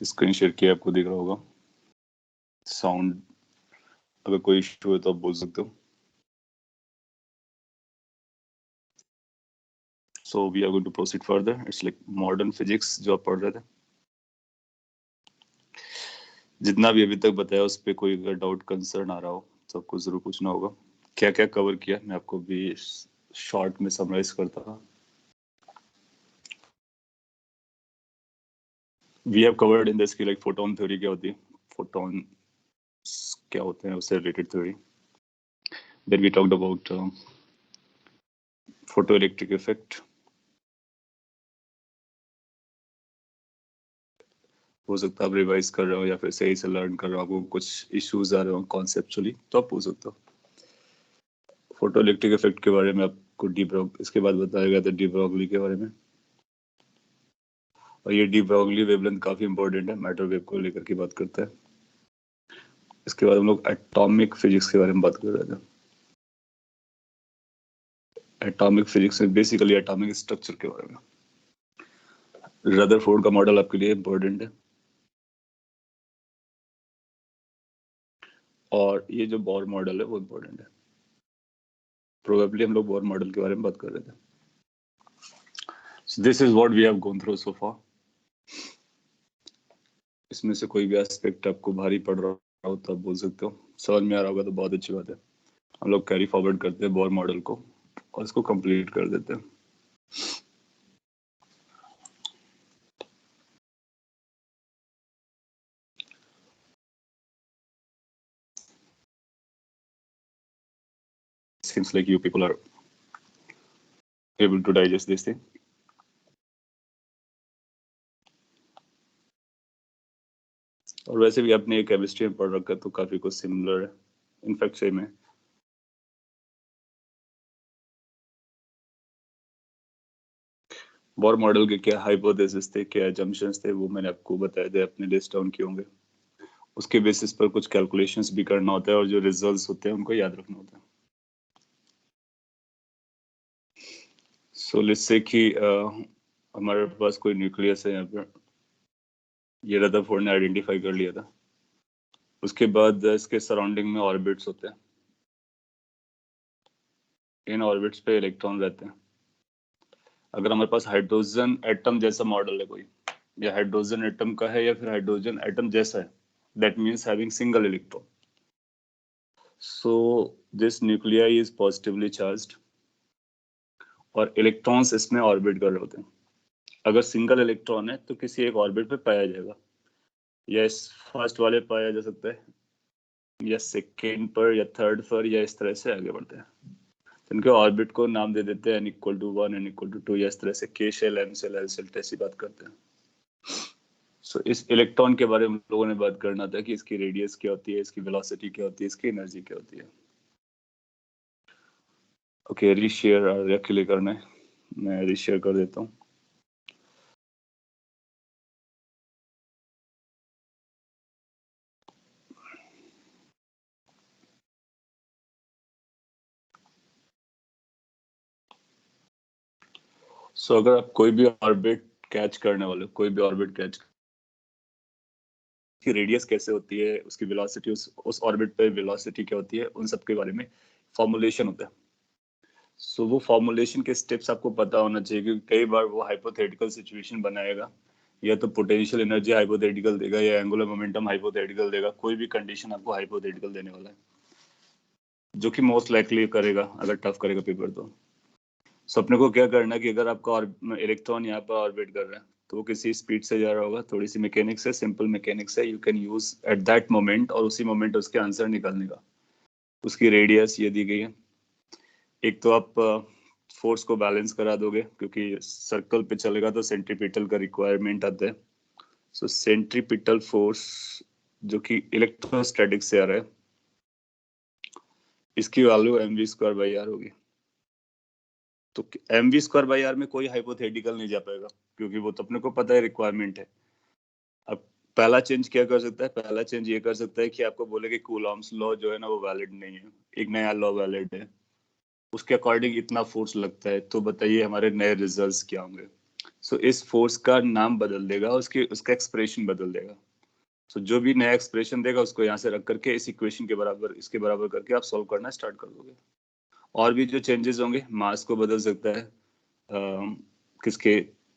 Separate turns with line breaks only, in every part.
Screen share किया, आपको दिख रहा होगा। साउंड अगर कोई इशू है तो आप बोल सकते हो। So we are going to proceed further. It's like modern physics जो आप पढ़ रहे थे। जितना भी अभी तक बताया उस पर कोई अगर डाउट कंसर्न आ रहा हो तो आपको जरूर पूछना होगा। क्या क्या कवर किया मैं आपको भी शॉर्ट में समराइज करता हूँ। We have covered in this की लाइक फोटोन थ्योरी क्या होती है, फोटोन क्या होते हैं उससे related theory. Then we talked about photo electric effect. हो सकता है आप रिवाइज कर रहे हो या फिर सही से लर्न कर रहे हो, आपको कुछ इश्यूज आ रहे हो कॉन्सेप्चुअली तो आप पूछ सकते हो। फोटो इलेक्ट्रिक इफेक्ट के बारे में आपको डी ब्रॉग इसके बाद बताया गया था डी ब्रॉगली के बारे में। और ये डी ब्रॉगली वेवलेंथ काफी इंपॉर्टेंट है, मैटर वेव को लेकर के बात करता है। इसके बाद हम लोग एटॉमिक फिजिक्स के बारे में बात कर रहे थे। एटॉमिक फिजिक्स में बेसिकली एटॉमिक स्ट्रक्चर के बारे में। रदरफोर्ड का मॉडल आपके लिए इंपॉर्टेंट है। और ये जो बोर मॉडल है वो इंपॉर्टेंट है। प्रोबेबली हम लोग बोर मॉडल के बारे में बात कर रहे थे। So this is what we have gone through so far. इसमें से कोई भी एस्पेक्ट आपको भारी पड़ रहा हो तो आप बोल सकते हो। समझ में आ रहा होगा तो बहुत अच्छी बात है। हम लोग कैरी फॉरवर्ड करते हैं बोर मॉडल को और इसको कंप्लीट कर देते हैं। Seems like you people are able to digest this thing. और वैसे भी आपने केमिस्ट्री में पढ़ रखा है तो काफी कुछ सिमिलर है, इनफैक्ट सेम है। बोर मॉडल के क्या हाइपोथेसिस थे, क्या अजम्पशंस थे, वो मैंने आपको बताया थे, अपने लिस्ट डाउन किए होंगे। उसके बेसिस पर कुछ कैलकुलेशंस भी करना होता है और जो रिजल्ट्स होते हैं उनको याद रखना होता है। सो लेट्स से कि हमारे पास कोई न्यूक्लियस है यहाँ पर, ये रदरफोर्ड ने आइडेंटिफाई कर लिया था। उसके बाद इसके सराउंडिंग में ऑर्बिट्स होते हैं। इन ऑर्बिट्स पे इलेक्ट्रॉन रहते हैं। अगर हमारे पास हाइड्रोजन एटम जैसा मॉडल है कोई, या हाइड्रोजन एटम का है या फिर हाइड्रोजन एटम जैसा है, that means having single electron. So this nuclei is positively charged और इलेक्ट्रॉन्स इसमें ऑर्बिट कर रहे होते हैं। अगर सिंगल इलेक्ट्रॉन है तो किसी एक ऑर्बिट पे पाया जाएगा, या इस फर्स्ट वाले पाया जा सकता है, या सेकेंड पर, या थर्ड पर, या इस तरह से आगे बढ़ते हैं। इनके ऑर्बिट को नाम दे देते हैं n=1 n=2, या इस तरह से k shell m shell l shell ऐसी बात करते हैं। सो इस इलेक्ट्रॉन के बारे में हम लोगों ने बात करना था कि इसकी रेडियस क्या होती है, इसकी वेलोसिटी क्या होती है, इसकी एनर्जी क्या होती है। ओके, रीशेयर के लिए करना है, मैं रीशेयर कर देता हूँ। सो अगर आप कोई भी ऑर्बिट कैच करने वाले, कोई भी ऑर्बिट कैच, की रेडियस कैसे होती है, उसकी वेलोसिटी, उस ऑर्बिट पे वेलोसिटी क्या होती है, उन सब के बारे में फॉर्मुलेशन होता है। सो वो फॉर्मुलेशन के स्टेप्स आपको पता होना चाहिए, क्योंकि कई बार वो हाइपोथेटिकल सिचुएशन बनाएगा, या तो पोटेंशियल एनर्जी हाइपोथेटिकल देगा या एंगुलर मोमेंटम हाइपोथेटिकल देगा। कोई भी कंडीशन आपको हाइपोथेटिकल देने वाला है, जो कि मोस्ट लाइकली करेगा अगर टफ करेगा पेपर तो। सो अपने को क्या करना है कि अगर आपका इलेक्ट्रॉन यहाँ पर ऑर्बिट कर रहा है तो वो किसी स्पीड से जा रहा होगा, थोड़ी सी मैकेनिक्स है, सिंपल मैकेनिक्स है, you can use at that moment, और उसी मोमेंट उसके आंसर निकालने का। उसकी रेडियस ये दी गई है। एक तो आप फोर्स को बैलेंस करा दोगे, क्योंकि सर्कल पे चलेगा तो सेंट्रीपिटल का रिक्वायरमेंट आता है। सो सेंट्रीपिटल फोर्स जो कि इलेक्ट्रोस्टैटिक से आ रहा है, इसकी वैल्यू mv²/r होगी। तो mv²/r में कोई हाइपोथेटिकल नहीं जा पाएगा, क्योंकि वो तो अपने को पता है रिक्वायरमेंट है। अब पहला चेंज क्या कर सकता है, पहला चेंज ये कर सकता है कि आपको बोले कि कूलॉम्स लॉ जो है ना वो वैलिड नहीं है, एक नया लॉ वैलिड है, उसके अकॉर्डिंग इतना फोर्स लगता है। तो बताइए हमारे नए रिजल्ट्स क्या होंगे। सो इस फोर्स का नाम बदल देगा, उसका एक्सप्रेशन बदल देगा। सो जो भी नया एक्सप्रेशन देगा उसको यहाँ से रख करके इस इक्वेशन के बराबर, इसके बराबर करके आप सॉल्व करना स्टार्ट कर दोगे। और भी जो चेंजेस होंगे, मास को बदल सकता है, किसके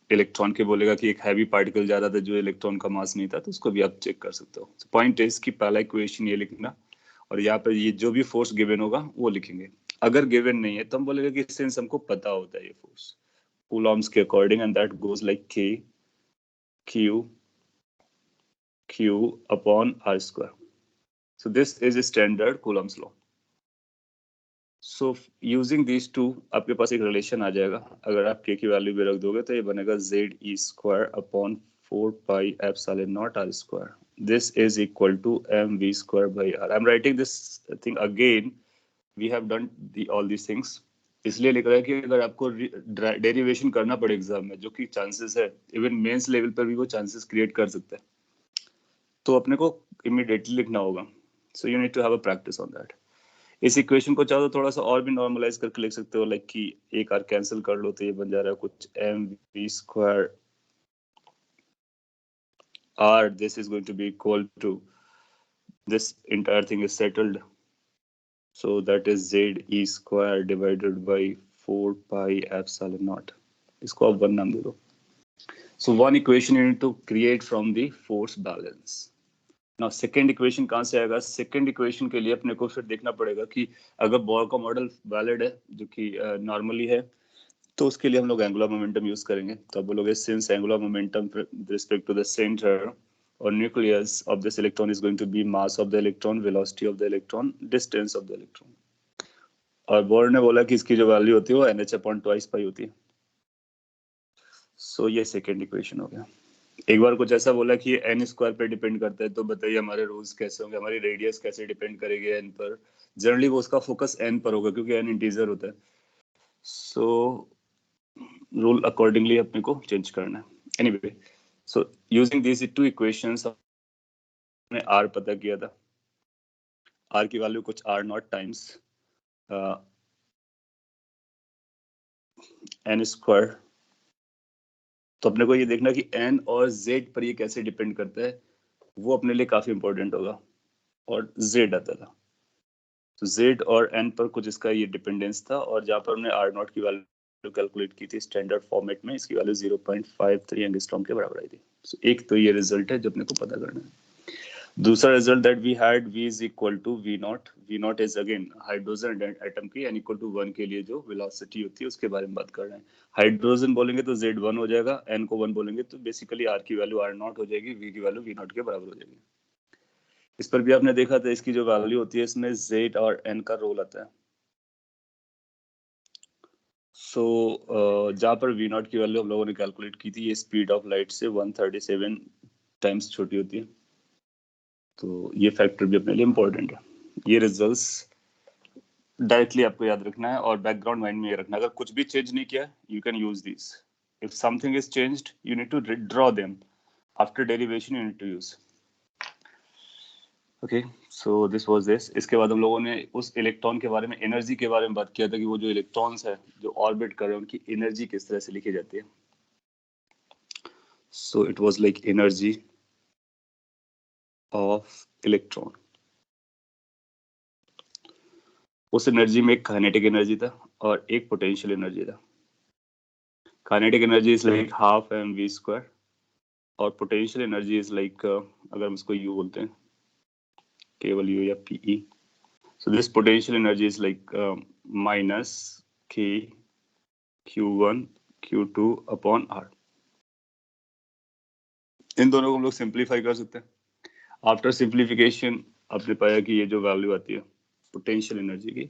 इलेक्ट्रॉन के बोलेगा कि एक हैवी पार्टिकल जा रहा था जो इलेक्ट्रॉन का मास नहीं था, तो उसको भी आप चेक कर सकते हो। पॉइंट इज कि पहला इक्वेशन ये लिखना, और यहाँ पर ये जो भी फोर्स गिवन होगा वो लिखेंगे। अगर गिवन नहीं है तो हम बोलेंगे कि सिंस हमको पता होता है ये फोर्स कूलॉम्स के according, and that goes like K Q upon R square. So this is a standard Coulomb's law. So using these two, आपके पास एक रिलेशन आ जाएगा। अगर आप K की वैल्यू भी रख दोगे तो ये बनेगा ZE square upon 4 pi epsilon naught R square. This is equal to mv square by R. I'm writing this thing again. We have done all these things. इसलिए लिख रहा है कि अगर आपको डेरिवेशन करना पड़े एग्जाम में, जो कि चांसेस है, इवन मेंस लेवल पर भी वो चांसेस क्रिएट कर सकता है, तो अपने को इमीडिएटली लिखना होगा। So you need to have a practice on that. इस इक्वेशन को चाहो तो थोड़ा सा और भी नॉर्मलाइज करके लिख सकते हो, लाइक कि एक आर कैंसिल कर लो तो ये बन जा रहा है कुछ mv square r, this is going to be equal to, this entire thing is settled, so that is ze square divided by 4 pi epsilon naught. इसको आप वन नाम दे दो। So one equation you need to create from the force balance. ना second equation कहाँ से आएगा? Second equation के लिए अपने को फिर देखना पड़ेगा कि अगर बॉल का मॉडल वैलिड है, जो कि नॉर्मली है, तो उसके लिए हम लोग एंगुलर मोमेंटम यूज करेंगे। तो आप बोलोगे since angular momentum with respect to the centre और nucleus of this electron is going to be mass of the electron, velocity of the electron, distance of the electron. और Bohr ने बोला कि इसकी जो वैल्यू होती है वो NH/2 होती है। सो ये सेकेंड इक्वेशन हो गया। एक बार कुछ ऐसा बोला कि एन स्क्वायर पे डिपेंड करता है, तो बताइए हमारे रूल्स कैसे होंगे, हमारी रेडियस कैसे डिपेंड करेगी एन पर? जनरली वो उसका फोकस एन पर होगा क्योंकि एन इंटीजर होता है। सो रूल अकॉर्डिंगली अपने को चेंज करना है। Anyway, so using these two equations हमने आर पता किया था। आर की वैल्यू कुछ R naught times n square. तो अपने को ये देखना कि एन और जेड पर ये कैसे डिपेंड करता है, वो अपने लिए काफी इंपॉर्टेंट होगा। और जेड आता था, तो जेड और एन पर कुछ इसका ये डिपेंडेंस था, और जहाँ पर हमने आर नॉट की वैल्यू कैलकुलेट की थी स्टैंडर्ड फॉर्मेट में, इसकी वैल्यू 0.53 एंगस्ट्रॉम के बराबर आई थी। सो एक तो ये रिजल्ट है जो अपने को पता करना है। दूसरा result that we had, v is equal to v naught. v naught is again hydrogen atom की n इक्वल टू 1 के लिए जो वेलोसिटी होती है उसके बारे में बात कर रहे हैं। हाइड्रोजन बोलेंगे तो z1 हो जाएगा, n को 1 बोलेंगे तो बेसिकली r की वैल्यू r नॉट हो जाएगी, v की वैल्यू v नॉट के बराबर हो जाएगी। इस पर भी आपने देखा था, इसकी जो वैल्यू होती है इसमें z और n का रोल आता है। सो जहाँ पर v नॉट की वैल्यू हम लोगों ने कैलकुलेट की थी, ये स्पीड ऑफ लाइट से 137 टाइम्स छोटी होती है, तो ये फैक्टर भी अपने लिए इम्पोर्टेंट है। ये रिजल्ट्स डायरेक्टली आपको याद रखना है और बैकग्राउंड माइंड में ये रखना। अगर कुछ भी चेंज नहीं किया, you can use this. If something is changed, you need to draw them after derivation, you need to use. Okay, so this was this. इसके बाद हम लोगों ने उस इलेक्ट्रॉन के बारे में, एनर्जी के बारे में बात किया था कि वो जो इलेक्ट्रॉन्स है जो ऑर्बिट कर रहे हैं उनकी एनर्जी किस तरह से लिखी जाती है। So it was like energy of electron. उस एनर्जी में एक काइनेटिक एनर्जी था और एक पोटेंशियल एनर्जी था। Kinetic energy is like half mv square, और पोटेंशियल एनर्जी इज लाइक, अगर हम इसको यू बोलते हैं, केवल यू या PE. So this potential energy is like minus k q1 q2 upon r। इन दोनों को हम लोग सिंप्लीफाई कर सकते हैं। आफ्टर सिंप्लीफिकेशन आपने पाया कि ये जो वैल्यू आती है पोटेंशियल एनर्जी की,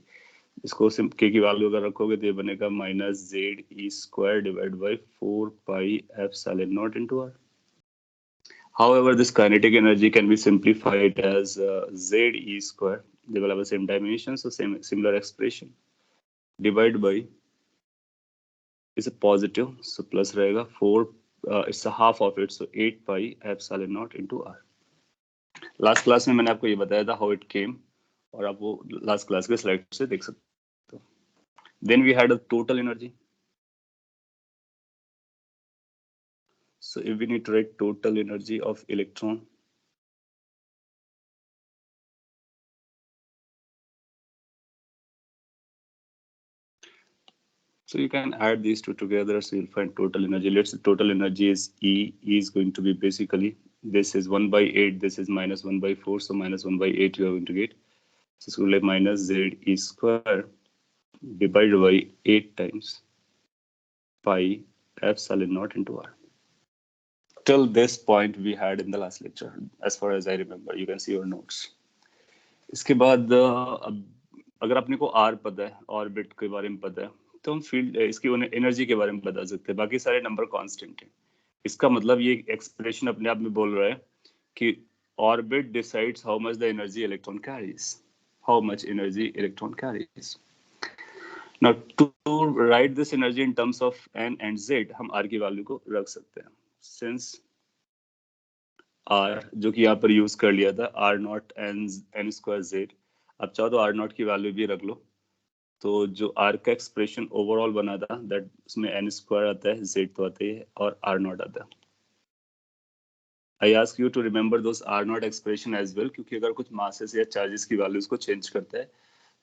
इसको k की वैल्यू अगर रखोगे तो ये बनेगा minus ZE square divide by 4 pi epsilon naught into r। However, this kinetic energy can be simplified as ZE square. They will have the same dimension, so similar expression. Divide by is a positive, so plus रहेगा 4. It's a half of it, so 8 pi epsilon naught into r. Last class में मैंने आपको ये बताया था how it came, और आप वो last class के slide से देख सकते हो. Then we had a total energy. So if we need to write total energy of electron, so you can add these two together, so you'll find total energy. Let's say total energy is E. E is going to be basically, this is 1 by 8, this is minus 1 by 4, so minus 1 by 8 you are going to get. So it's going to be like minus ZE square divided by 8 times pi epsilon naught into R. Till this point we had in the last lecture, as far as I remember. You can see your notes. इसके बाद अगर अपने को R पता है, orbit के बारे में पता है, तो हम फील्ड इसकी एनर्जी के बारे में बता सकते हैं. बाकी सारे नंबर कांस्टेंट हैं. इसका मतलब ये एक्सप्रेशन अपने आप में बोल रहा है कि orbit decides how much the energy electron carries, how much energy electron carries. Now to write this energy in terms of n and z, हम r की वैल्यू को रख सकते हैं. Since r जो कि यहाँ पर यूज कर लिया था, r not n square z, अब चाहो तो r नॉट की वैल्यू भी रख लो. तो जो r का एक्सप्रेशन ओवरऑल बना था, दैट उसमें n स्क्वायर आता है, z तो आता है और r नॉट आता है. I ask you to remember those r naught expression as well, क्योंकि अगर कुछ मासेस या चार्जेस की वैल्यूज को चेंज करता है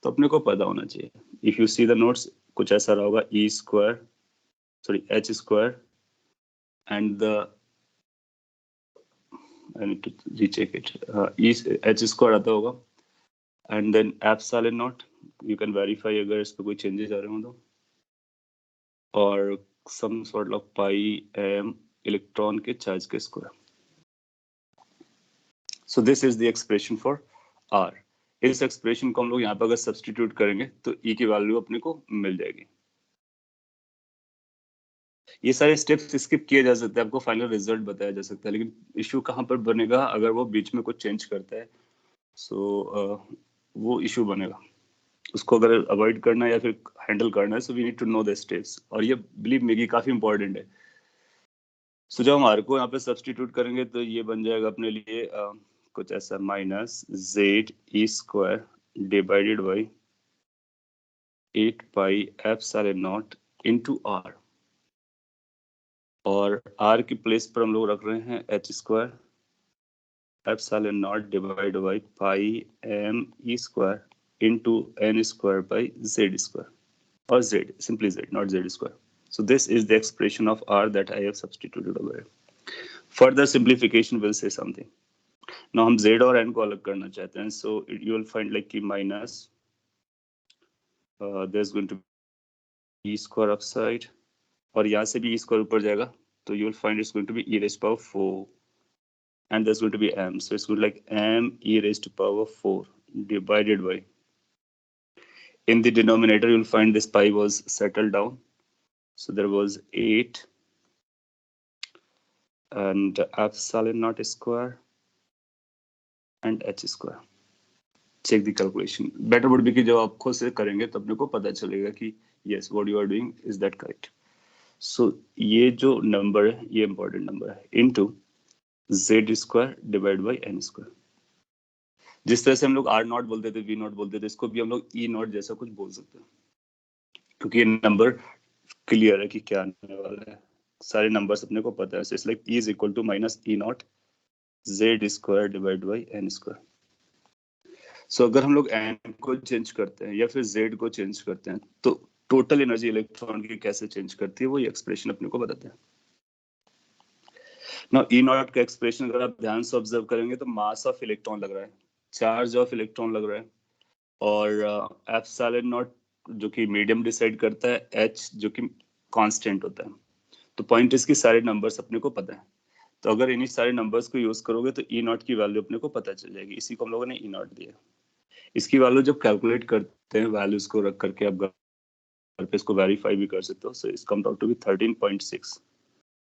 तो अपने को पता होना चाहिए. If you see the notes, कुछ ऐसा रहा होगा, e square sorry h square and the I need to recheck it. H square आता होगा and then epsilon naught. You can verify अगर इस पे कोई changes आ रहे हो तो, और some sort of pi m electron के charge के square. So this is the expression for R. इस expression को हम लोग यहाँ पर अगर substitute करेंगे तो E की value अपने को मिल जाएगी. ये सारे स्टेप्स स्किप किए जा सकते हैं, आपको फाइनल रिजल्ट बताया जा सकता है, लेकिन इश्यू कहाँ पर बनेगा अगर वो बीच में कुछ चेंज करता है. सो वो इश्यू बनेगा. उसको अगर अवॉइड करना है या फिर हैंडल करना है, so we need to know the steps. और ये बिलीव मी कि काफी इंपॉर्टेंट है. सो जब हम आर को यहाँ पे सब्सटीट्यूट करेंगे तो ये बन जाएगा अपने लिए कुछ ऐसा, minus Z e square divided by 8 pi epsilon naught into r. और r की प्लेस पर हम लोग रख रहे हैं h square epsilon naught divide by pi m e square into n square by z square, और z, simply z, not z square. So this is the expression of r that I have substituted over here. Further simplification will say something. Now हम z और n को अलग करना चाहते हैं, so you will find like कि minus there's going to be e square upside, और यहाँ से भी e square ऊपर जाएगा, तो you will find it's going to be e raised to power 4, and there's going to be m, so it's going to be like m e raised to power 4 divided by, in the denominator you'll find this pi was settled down, so there was 8 and epsilon naught square and h square. Check the calculation. Better would be कि जब आप खुद से करेंगे तो अपने को पता चलेगा कि yes, what you are doing is that correct. So ये जो नंबर है ये important नंबर है, into z square divided by n square. जिस तरह से हम लोग r नॉट बोलते थे, v नॉट बोलते थे, इसको भी हम लोग e नॉट जैसा कुछ बोल सकते हैं, क्योंकि ये नंबर क्लियर है कि क्या आने वाला है. सारे नंबर्स अपने को पता है. So it's like e is equal to minus e not z square divided by n square. So अगर हम लोग n को चेंज करते हैं या फिर z को चेंज करते हैं तो टोटल एनर्जी इलेक्ट्रॉन की कैसे चेंज करती है वो ये एक्सप्रेशन अपने को बताते हैं. नाउ ई नॉट का एक्सप्रेशन अगर आप ध्यान से ऑब्जर्व करेंगे तो मास ऑफ इलेक्ट्रॉन लग रहा है, चार्ज ऑफ इलेक्ट्रॉन लग रहा है, और एप्सिलॉन नॉट जो कि मीडियम डिसाइड करता है, h जो कि कांस्टेंट होता है. तो पॉइंट इसकी सारे नंबर्स अपने को पता है. तो अगर इन्हीं सारे नंबर्स को यूज करोगे तो ई नॉट की वैल्यू अपने को पता चल जाएगी. इसी को हम लोगों ने ई नॉट दिया. इसकी वैल्यू जब कैलकुलेट करते हैं, वैल्यूज को रख करके आप घर पे इसको वेरीफाई भी कर सकते हो. So it's comes out to be 13.6.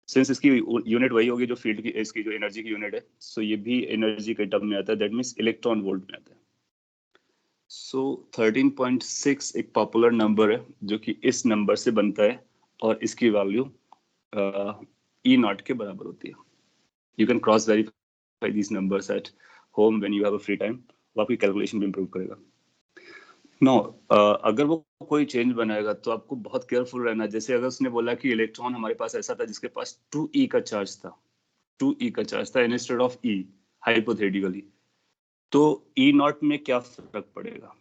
Since इसकी यूनिट वही होगी जो फील्ड की, इसकी जो एनर्जी की यूनिट है, सो ये भी एनर्जी के टर्म में आता है, दैट मींस इलेक्ट्रॉन वोल्ट में आता है. सो 13.6 एक पॉपुलर नंबर है जो कि इस नंबर से बनता है, और इसकी वैल्यू ई नॉट के बराबर होती है. You can cross verify these numbers at home when you have a free time. वो आपकी कैलकुलेशन भी इंप्रूव करेगा. नो अगर वो कोई चेंज बनाएगा तो आपको बहुत केयरफुल रहना है। जैसे अगर उसने बोला कि इलेक्ट्रॉन हमारे पास ऐसा था जिसके पास 2e का चार्ज था, 2e का चार्ज था इंस्टेड ऑफ e, हाइपोथेटिकली, तो e नॉट में क्या फर्क पड़ेगा?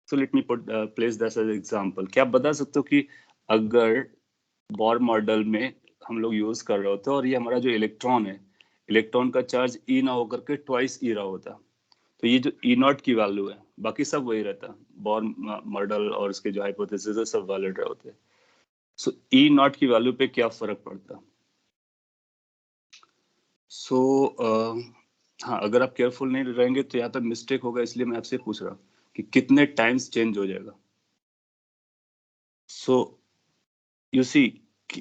So let me put place this as example. क्या आप बता सकते हो कि अगर बोर मॉडल में हम लोग यूज कर रहे होते और ये हमारा जो इलेक्ट्रॉन है, इलेक्ट्रॉन का चार्ज e ना होकर के ट्वाइस e रहा होता, तो ये जो ई नॉट की वैल्यू है बाकी सब वही रहता, बोर मॉडल और उसके जो हाइपोथेसिस है सब वैलिड रहे होते। सो ई नॉट की वैल्यू पे क्या फर्क पड़ता? सो हाँ, अगर आप केयरफुल नहीं रहेंगे तो यहाँ पर मिस्टेक होगा, इसलिए मैं आपसे पूछ रहा हूँ कि कितने टाइम्स चेंज हो जाएगा। सो यू सी,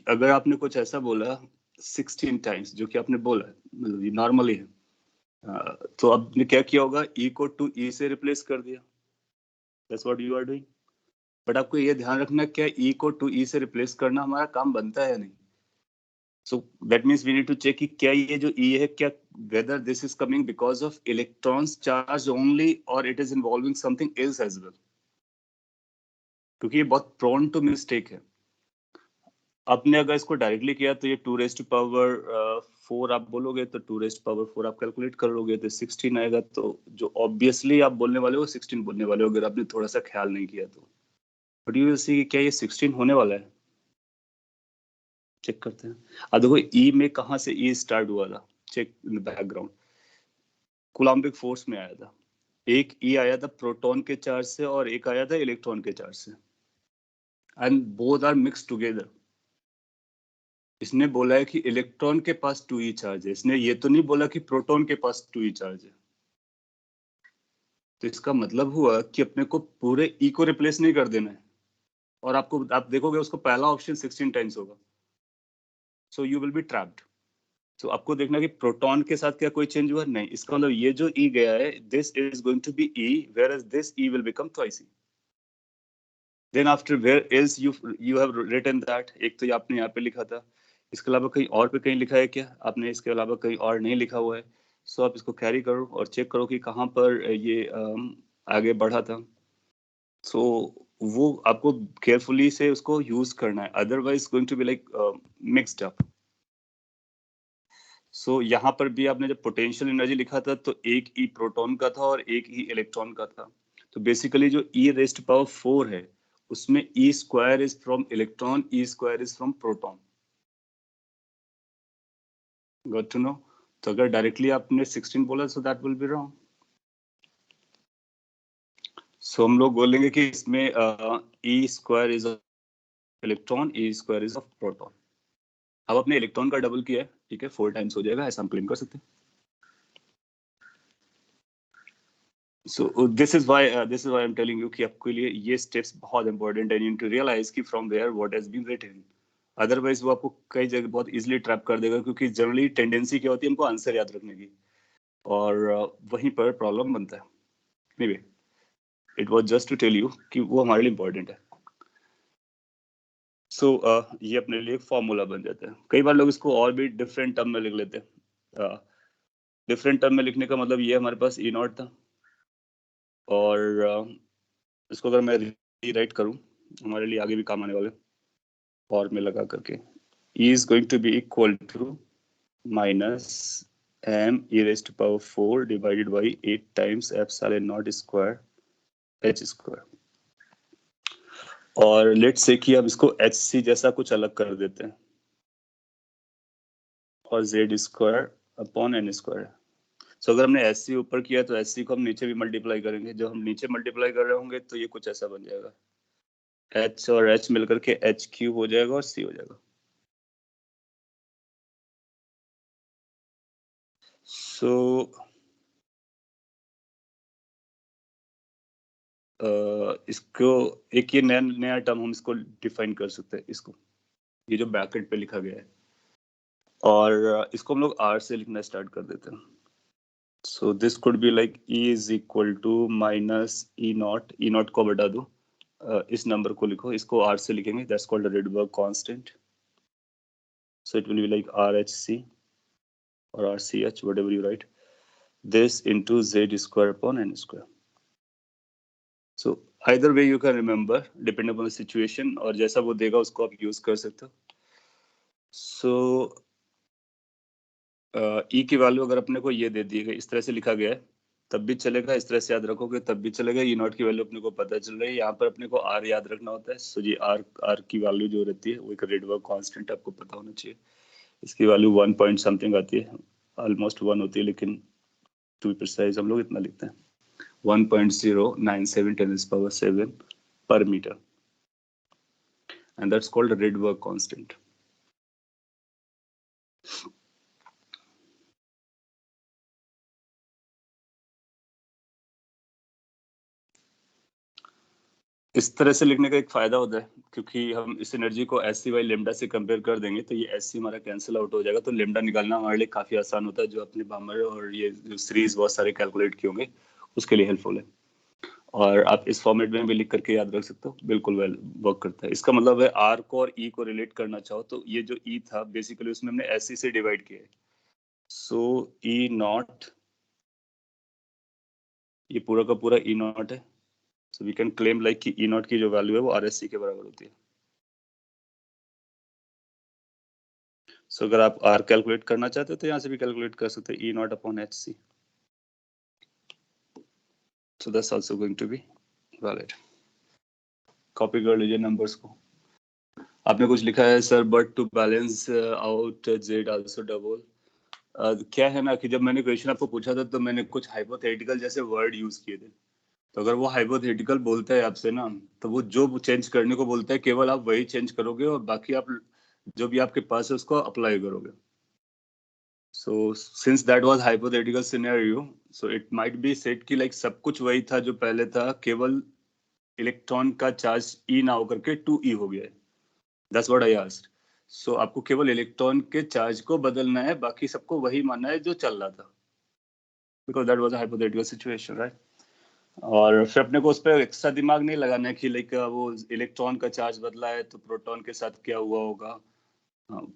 अगर आपने कुछ ऐसा बोला 16 टाइम्स, जो कि आपने बोला मतलब ये नॉर्मली है, तो आपने क्या किया होगा, ई को टू ई से रिप्लेस कर दिया। That's what you are doing. But आपको ये ध्यान रखना, क्या ई को टू ई से रिप्लेस करना हमारा काम बनता है या नहीं। So that means we need to check कि क्या ये जो ई है, क्या whether this is coming because of electrons charge only और it is involving something else as well, क्योंकि ये बहुत प्रोन टू मिस्टेक है। आपने अगर इसको डायरेक्टली किया तो ये 2⁴ आप बोलोगे, तो 2⁴ आप कैलकुलेट कर लोगे तो 16 आएगा। तो जो ऑब्वियसली आप बोलने वाले हो 16 बोलने वाले हो, अगर आपने थोड़ा सा ख्याल नहीं किया तो। बट यू विल सी क्या ये 16 होने वाला है। चेक करते हैं। अब देखो ई में कहाँ से ई स्टार्ट हुआ था, check in the background. Coulombic force में आया था। एक ई आया था प्रोटॉन के चार्ज से और एक आया था इलेक्ट्रॉन के चार्ज से, and both are mix together. इसने बोला है कि इलेक्ट्रॉन के पास 2e चार्ज है, इसने ये तो नहीं बोला कि प्रोटॉन के पास 2e चार्ज है। तो इसका मतलब हुआ कि अपने को पूरे ई को रिप्लेस नहीं कर देना है, और आपको आप देखोगे उसको पहला ऑप्शन 16 टाइम्स होगा, so you will be trapped. तो आपको देखना कि प्रोटॉन के साथ क्या कोई चेंज हुआ, नहीं। इसका मतलब ये जो ई गया है, this is going to be e, whereas this e will become twice e. Then after where else you have written that, एक तो ये आपने यहाँ पे लिखा था, इसके अलावा कहीं और पे कहीं लिखा है क्या? आपने इसके अलावा कहीं और नहीं लिखा हुआ है। सो आप इसको कैरी करो और चेक करो कि कहाँ पर ये आगे बढ़ा था। सो वो आपको केयरफुली से उसको यूज करना है, otherwise going to be like mixed up. So यहाँ पर भी आपने जब पोटेंशियल एनर्जी लिखा था तो एक ई प्रोटॉन का था और एक ई इलेक्ट्रॉन का था। तो बेसिकली जो ई रेस्ट पावर 4 है, उसमें E square is from electron, E square is from proton. Got to know. तो अगर डायरेक्टली आपने 16 बोला so that will be wrong. So हम लोग बोलेंगे कि इसमें E square is electron, E square is of proton. अब अपने इलेक्ट्रॉन का डबल किया है, ठीक है, 4 टाइम्स हो जाएगा, ऐसा हम क्लेम कर सकते हैं। So this is why I'm telling you कि आपके लिए ये steps बहुत important है, you need to realize कि from where what has been written. Otherwise वो आपको कई जगह बहुत easily trap कर देगा, क्योंकि जनरली टेंडेंसी क्या होती है हमको आंसर याद रखने की, और वहीं पर प्रॉब्लम बनता है। Maybe it was just to tell you कि वो हमारे लिए important है। So ये अपने लिए फॉर्मूला बन जाता है। कई बार लोग इसको और भी डिफरेंट टर्म में लिख लेते हैं। डिफरेंट टर्म में लिखने का मतलब ये हमारे पास ई नॉट था, और इसको अगर मैं रीराइट करूं हमारे लिए आगे भी काम आने वाले, और में लगा करके E is going to be equal to minus m e raised to power 4 divided by 8 times epsilon naught square h square। और लेट्स से कि अब इसको hc जैसा कुछ अलग कर देते हैं, और z square upon n square. So अगर हमने hc ऊपर किया तो hc को हम नीचे भी मल्टीप्लाई करेंगे, जब हम नीचे मल्टीप्लाई कर रहे होंगे तो ये कुछ ऐसा बन जाएगा, h और h मिलकर के h क्यूब हो जाएगा और c हो जाएगा। सो इसको एक ये नया नया टर्म हम इसको डिफाइन कर सकते हैं, इसको ये जो ब्रैकेट पे लिखा गया है, और इसको हम लोग r से लिखना स्टार्ट कर देते हैं। So this could be like E is equal to minus e naught को बटा दो, इस नंबर को लिखो, इसको r से लिखेंगे, that's called Rydberg constant. So it will be like RHC or RCH, whatever you write, this into z square upon n square। So either way you can remember depend upon the situation, और जैसा वो देगा उसको आप use कर सकते हो. सो ई की वैल्यू अगर अपने को ये दे दी गई, इस तरह से लिखा गया है तब भी चलेगा, इस तरह से याद रखोगे तब भी चलेगा. ई नॉट की वैल्यू अपने को पता चल रही है, यहाँ पर अपने को आर याद रखना होता है. सो जी आर की वैल्यू जो रहती है वो एक रेडबर्ग कांस्टेंट आपको पता होना चाहिए. इसकी वैल्यू 1 पॉइंट समथिंग आती है, ऑलमोस्ट 1 होती है, लेकिन टू बी प्रिसाइज हम लोग इतना लिखते हैं 1.097 10⁻⁷ per meter, and that's called a Rydberg constant. इस तरह से लिखने का एक फायदा होता है, क्योंकि हम इस एनर्जी को एस बाई लेमडा से कंपेयर कर देंगे तो ये एस हमारा कैंसिल आउट हो जाएगा, तो लेमडा निकालना हमारे लिए काफी आसान होता है, जो अपने बामर और ये जो सीरीज बहुत सारे कैलकुलेट किए होंगे उसके लिए हेल्पफुल है. और आप इस फॉर्मेट में भी लिख करके याद रख सकते हो, बिल्कुल वेल वर्क करता है. इसका मतलब है आर को और ई को रिलेट करना चाहो तो ये जो ई था बेसिकली उसमें हमने एस से डिवाइड किया है. सो ई नॉट, ये पूरा का पूरा ई नॉट है. So we can claim like कि ई नॉट की जो वैल्यू है वो आर एस सी के बराबर होती है. सो अगर आप आर कैलकुलेट करना चाहते हो तो यहाँ से भी कैलकुलेट कर सकते हैं, E naught upon H C. So that's also going to be valid. Copy कर लीजिए नंबर्स को. आपने कुछ लिखा है sir, but to balance out Z also double. क्या है ना कि जब मैंने क्वेश्चन आपको पूछा था तो मैंने कुछ हाइपोथेटिकल जैसे वर्ड यूज किए थे. तो अगर वो हाइपोथेटिकल बोलता है आपसे ना, तो वो जो चेंज करने को बोलता है केवल आप वही चेंज करोगे और बाकी आप जो भी आपके पास है उसको अप्लाई करोगे. So since that was hypothetical scenario, so it might be said कि like सब कुछ वही था जो पहले था, केवल इलेक्ट्रॉन का चार्ज E ना होकर के 2E हो गया है. That's what I asked. So आपको केवल इलेक्ट्रॉन के चार्ज को बदलना है, बाकी सबको वही मानना है जो चल रहा था. Because that was a hypothetical situation, right? और फिर अपने को उस पर एक्स्ट्रा दिमाग नहीं लगाना है कि लाइक वो इलेक्ट्रॉन का चार्ज बदला है तो प्रोटॉन के साथ क्या हुआ होगा.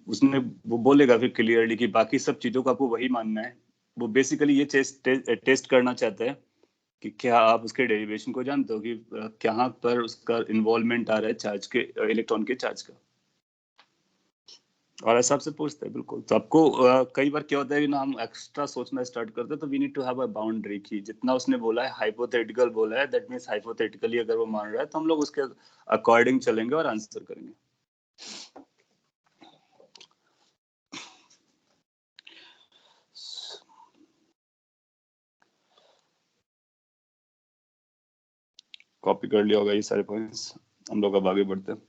उसने वो बोलेगा फिर क्लियरली कि बाकी सब चीजों को आपको वही मानना है. वो बेसिकली ये टेस्ट करना चाहता है कि क्या आप उसके डेरिवेशन को जानते हो कि कहाँ पर उसका इन्वॉल्वमेंट आ रहा है चार्ज के, इलेक्ट्रॉन के चार्ज का. और ऐसा आपसे पूछते हैं बिल्कुल. तो आपको कई बार क्या होता है कि ना हम एक्स्ट्रा सोचना स्टार्ट करते हैं, तो we need to have a boundary की जितना उसने बोला है हाइपोथेटिकल बोला है, दैट मींस हाइपोथेटिकली अगर वो मान रहा है तो हम लोग उसके अकॉर्डिंग चलेंगे और आंसर करेंगे. कॉपी कर लिया होगा ये सारे पॉइंट्स. हम लोग अब आगे बढ़ते हैं.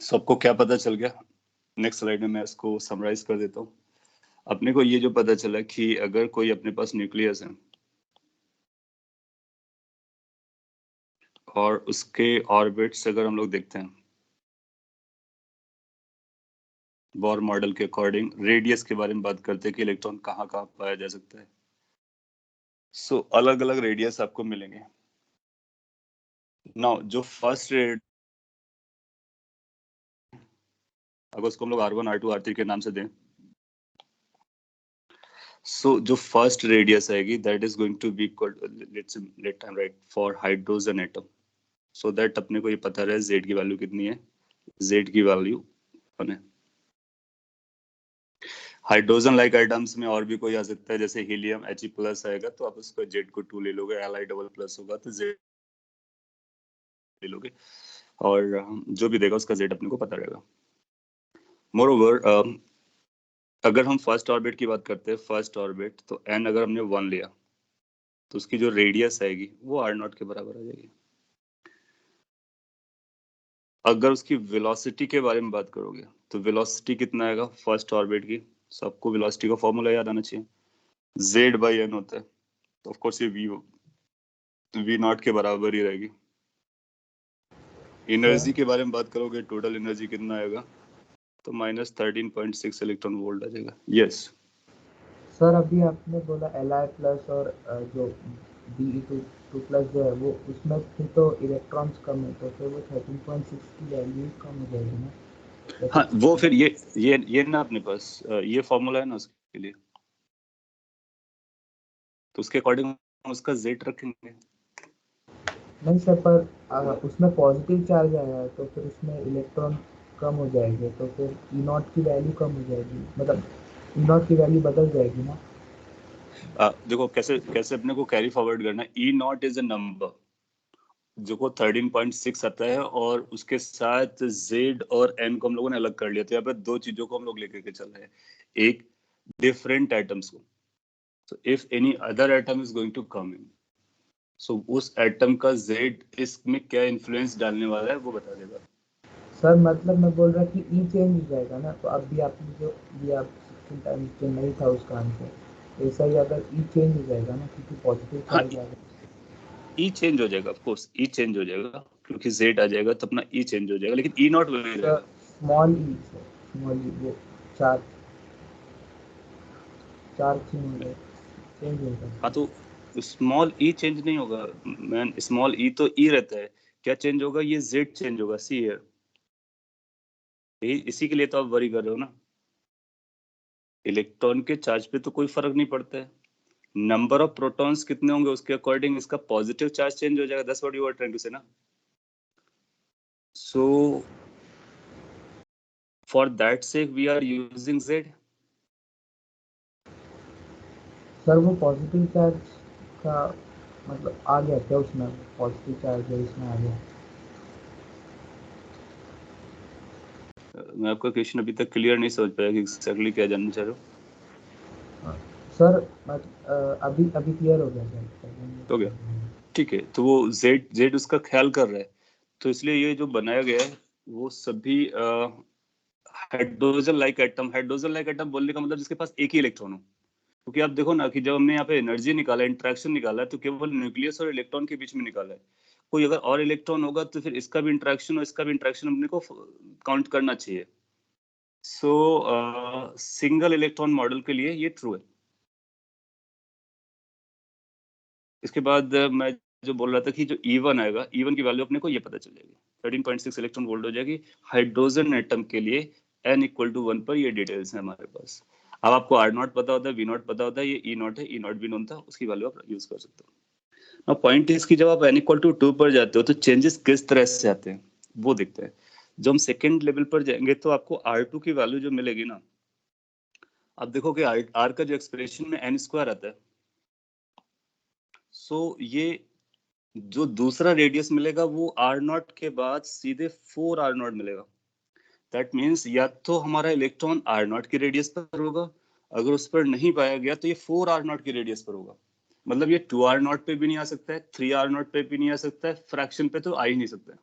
सबको क्या पता चल गया? नेक्स्ट स्लाइड में मैं इसको समराइज कर देता हूँ. अपने को ये जो पता चला कि अगर कोई अपने पास न्यूक्लियस है और उसके ऑर्बिट्स अगर हम लोग देखते हैं बोर मॉडल के अकॉर्डिंग, रेडियस के बारे में बात करते हैं कि इलेक्ट्रॉन कहाँ कहाँ पाया जा सकता है. सो अलग अलग रेडियस आपको मिलेंगे. नाउ जो फर्स्ट रेड, अगर उसको हम लोग R1 R2 R3 के नाम से दें, सो जो फर्स्ट रेडियस आएगी that is going to be equal, let time write for hydrogen atom, so that अपने को ये पता रहे Z की वैल्यू कितनी है. Z की वैल्यू 1 है. हाइड्रोजन लाइक आइटम्स में और भी कोई आ सकता है, जैसे हीलियम He+ आएगा तो आप उसको Z को 2 ले लोगे, Li++ होगा तो Z ले लोगे, और जो भी देगा उसका Z अपने को पता रहेगा. मोरओवर अगर हम फर्स्ट ऑर्बिट की बात करते हैं, फर्स्ट ऑर्बिट तो n अगर हमने 1 लिया तो उसकी जो रेडियस आएगी वो R0 के बराबर आ जाएगी. अगर उसकी वेलोसिटी के बारे में बात करोगे तो वेलोसिटी कितना आएगा फर्स्ट ऑर्बिट की, सबको वेलोसिटी का फॉर्मूला याद आना चाहिए, Z/n होता है. तो ऑफ कोर्स ये V0 के बराबर ही रहेगी. एनर्जी के बारे में बात करोगे, टोटल एनर्जी कितना आएगा, तो -13.6 इलेक्ट्रॉन वोल्ट आ जाएगा. यस
सर अभी आपने बोला Li+ और जो Be2+ जो है वो उसमें फिर तो इलेक्ट्रॉन्स कम है, तो फिर वो 13.6 की वैल्यू कम हो जाएगी ना.
हाँ, वो फिर ये ना अपने पास ये फॉर्मूला है ना उसके लिए, तो उसके अकॉर्डिंग उसका Z रखेंगे.
नहीं सर, पर उसमें पॉजिटिव चार्ज आया है तो फिर उसमें इलेक्ट्रॉन कम हो जाएंगे, तो फिर ई नॉट की वैल्यू कम हो जाएगी, मतलब ई नॉट की वैल्यू बदल जाएगी ना।
देखो कैसे कैसे अपने को कैरी फॉरवर्ड करना है। ई नॉट इज अ नंबर जो को 13.6 आता है, और उसके साथ z और n को हम लोगों ने अलग कर लिया। तो यहाँ पे दो चीजों को हम लोग लेकर के चल रहे हैं, एक डिफरेंट एटम्स को। so if any other atom is going to come in, so उस एटम का z इसमें क्या इन्फ्लुएंस डालने वाला है वो बता देगा।
सर मतलब मैं बोल रहा कि ई चेंज हो जाएगा ना, तो अब भी आपने जो दिया 16 टाइम्स जो नहीं था उसका आंसर, ऐसा ही अगर ई चेंज हो जाएगा ना, क्योंकि पॉजिटिव
हाँ,
चार्ज आ गया।
ई चेंज हो जाएगा, ऑफ कोर्स ई चेंज हो जाएगा, क्योंकि z आ जाएगा तो अपना ई चेंज हो जाएगा, लेकिन ई नॉट वही
सर
रहेगा।
स्मॉल ई, सर स्मॉल ई वो चार चार चेंज हो
हाँ,
जाएगा।
तो स्मॉल ई चेंज नहीं होगा मैन, स्मॉल ई तो ई रहता है। क्या चेंज होगा, ये z चेंज होगा, सी है। यही इसी के लिए तो आप वरी कर रहे हो ना। इलेक्ट्रॉन के चार्ज पे तो कोई फर्क नहीं पड़ता है, नंबर ऑफ प्रोटॉन्स कितने होंगे उसके अकॉर्डिंग इसका पॉजिटिव चार्ज चेंज हो जाएगा। That's what you are trying to say ना। So for that sake we are using z।
Sir वो पॉजिटिव चार्ज का मतलब आ गया क्या उसमें, पॉजिटिव चार्ज है इसमें आ गया।
मैं आपका क्वेश्चन अभी तक क्लियर नहीं समझ पाया कि एक्जैक्टली क्या जानना चाह रहे हो।
सर अभी अभी क्लियर हो गया सर।
हो गया, ठीक है। तो वो जेड उसका ख्याल कर रहा है, तो इसलिए ये जो बनाया गया है वो सभी हाइड्रोजन लाइक एटम बोलने का मतलब जिसके पास एक ही इलेक्ट्रॉन हो। क्योंकि आप देखो ना कि जब हमने यहाँ पे एनर्जी निकाला, इंटरेक्शन निकाला है, तो केवल न्यूक्लियस और इलेक्ट्रॉन के बीच में निकाला है। कोई अगर और इलेक्ट्रॉन होगा तो फिर इसका भी इंटरेक्शन और इसका भी इंटरेक्शन अपने को काउंट करना चाहिए। सो सिंगल इलेक्ट्रॉन मॉडल के लिए ये ट्रू है। इसके बाद मैं जो बोल रहा था कि जो E1 आएगा, E1 की वैल्यू अपने को ये पता चल जाएगी, 13.6 इलेक्ट्रॉन वोल्ट हो जाएगी हाइड्रोजन एटम के लिए। n इक्वल टू 1 पर ये डिटेल्स है हमारे पास। अब आपको R नॉट पता होता है, V नॉट पता होता है, ये E नॉट है, E नॉट भी नोन था, उसकी वैल्यू आप यूज कर सकते हो। ना पॉइंट इसकी, जब आप n इक्वल टू 2 पर जाते हो तो चेंजेस किस तरह से आते हैं वो दिखते हैं। जब हम सेकेंड लेवल पर जाएंगे तो आपको R2 की वैल्यू जो मिलेगी ना, आप देखोगे R का जो एक्सप्रेशन में n² आता है। सो ये जो दूसरा रेडियस मिलेगा वो आर नॉट के बाद सीधे 4r0 मिलेगा। दैट मीन्स या तो हमारा इलेक्ट्रॉन आर नॉट की रेडियस पर होगा, अगर उस पर नहीं पाया गया तो ये 4r0 की रेडियस पर होगा। मतलब ये 2r0 पे भी नहीं आ सकता है, 3r0 पे भी नहीं आ सकता है, फ्रैक्शन पे तो आ ही नहीं सकता है।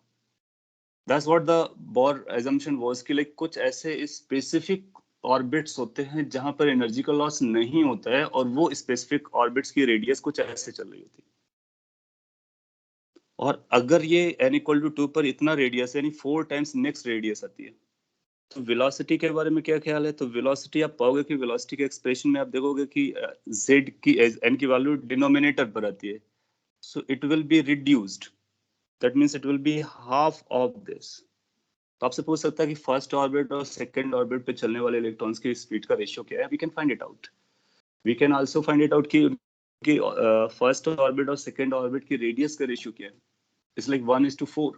That's what the bore assumption was कि लाइक कुछ ऐसे स्पेसिफिक ऑर्बिट्स होते हैं जहां पर एनर्जी का लॉस नहीं होता है, और वो स्पेसिफिक ऑर्बिट्स की रेडियस कुछ ऐसे चल रही होती है। और अगर ये n इक्वल टू 2 पर इतना रेडियस है, यानी 4 टाइम्स नेक्स्ट रेडियस आती है, तो वेलोसिटी के बारे में क्या ख्याल है। तो वेलोसिटी आप पाओगे कि वेलोसिटी के एक्सप्रेशन में आप देखोगे कि z की n की वैल्यू डिनोमिनेटर पर आती है, so it will be reduced. That means it will be half of this. तो आपसे पूछ सकता है कि फर्स्ट ऑर्बिट और सेकंड ऑर्बिट पे चलने वाले इलेक्ट्रॉन्स की स्पीड का रेशियो क्या है। We can find it out. We can also find it out कि फर्स्ट ऑर्बिट और सेकंड ऑर्बिट की रेडियस का रेशियो क्या है। It's like 1:4,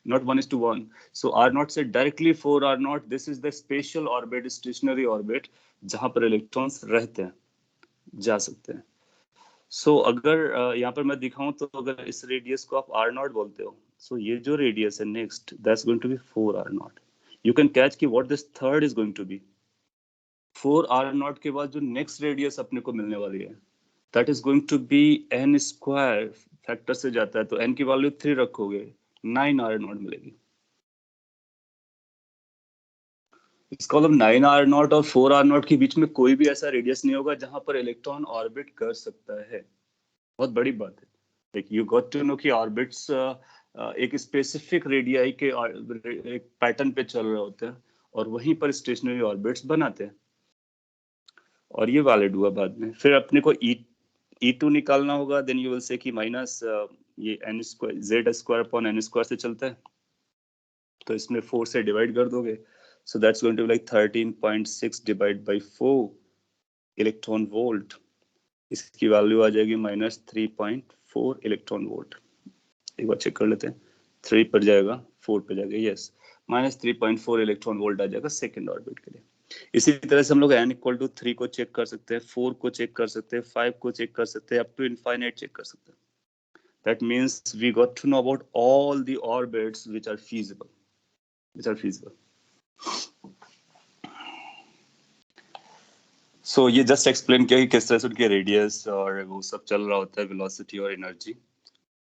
not 1:1. So R naught से directly 4 R naught. This is the spatial orbit, stationary orbit, जहां पर electrons रहते हैं, जा सकते हैं। सो अगर यहाँ पर मैं दिखाऊं तो अगर इस रेडियस को आप R naught बोलते हो, सो ये जो रेडियस है next, that's going to be 4 R naught. You can catch कि what this third is going to be. 4 R naught के बाद जो नेक्स्ट रेडियस अपने को मिलने वाली है, that is going to be n² factor से जाता है, तो n की वैल्यू 3 रखोगे, 9 R naught मिलेगी। इसका मतलब 9r0 और 4r0 के बीच में कोई भी ऐसा रेडियस नहीं होगा जहां पर इलेक्ट्रॉन ऑर्बिट कर सकता है। बहुत बड़ी बात है। Like you got to know कि ऑर्बिट्स एक स्पेसिफिक रेडियाई के एक पैटर्न पे चल रहे होते हैं, और वहीं पर स्टेशनरी ऑर्बिट्स बनाते हैं, और ये वैलिड हुआ बाद में। फिर अपने को E2 निकालना होगा, देन यू विल से कि माइनस ये n² z² अपॉन n² से चलता है, तो इसमें 4 से डिवाइड कर दोगे, so that's going to be like 13.6 divided by 4 electron volt. इसकी वैल्यू आ जाएगी -3.4 इलेक्ट्रॉन वोल्ट। एक बार चेक कर लेते हैं, 3 पर जाएगा, 4 पे जाएगा, यस, -3.4 इलेक्ट्रॉन वोल्ट आ जाएगा सेकेंड ऑर्बिट के लिए। इसी तरह से हम लोग n=3 को चेक कर सकते हैं, 4 को चेक कर सकते हैं, 5 को चेक कर सकते हैं, अप टू इनफाइनाइट चेक कर सकते हैं। That means we got to know about all the orbits which are feasible. So ये जस्ट एक्सप्लेन किया कि किस तरह से उनके रेडियस और वो सब चल रहा होता है, वेलोसिटी और एनर्जी।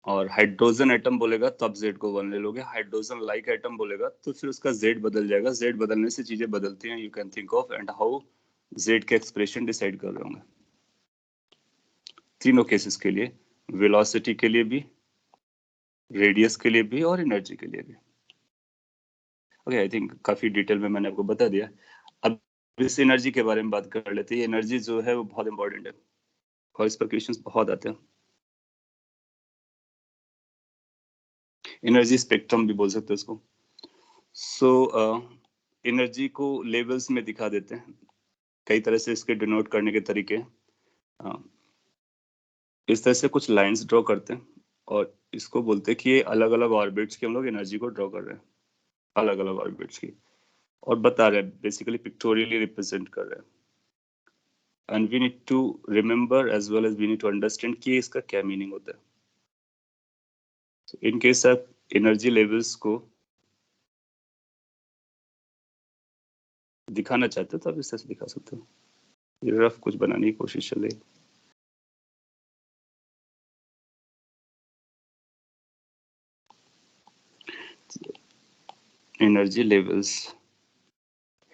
और हाइड्रोजन एटम बोलेगा तो आप जेड को 1 ले लोगे, हाइड्रोजन लाइक एटम बोलेगा तो फिर उसका जेड बदल जाएगा। जेड बदलने से चीजें बदलती हैं, you can think of and how Z के एक्सप्रेशन डिसाइड कर रहे होंगे तीनों केसेस के लिए, वेलोसिटी के लिए भी, रेडियस के लिए भी और एनर्जी के लिए भी। ओके, आई थिंक काफी डिटेल में मैंने आपको बता दिया। अब इस एनर्जी के बारे में बात कर लेते हैं। एनर्जी जो है वो बहुत इंपॉर्टेंट है और इस पर क्वेश्चंस बहुत आते हैं। एनर्जी स्पेक्ट्रम भी बोल सकते हैं इसको। सो एनर्जी को लेवल्स में दिखा देते हैं, कई तरह से इसके डिनोट करने के तरीके। इस तरह से कुछ लाइंस ड्रॉ करते हैं और इसको बोलते हैं कि ये अलग अलग ऑर्बिट्स की हम लोग एनर्जी को ड्रॉ कर रहे हैं, अलग अलग ऑर्बिट्स की, और बता रहे हैं, बेसिकली पिक्टोरियली रिप्रेजेंट कर रहे हैं। And we need to remember as well as we need to understand कि इसका क्या मीनिंग होता है। इन केस आप एनर्जी लेवल्स को दिखाना चाहते हो तो आप इस तरह से दिखा सकते हो। ये रफ कुछ बनाने की कोशिश चल रही है। एनर्जी लेवल्स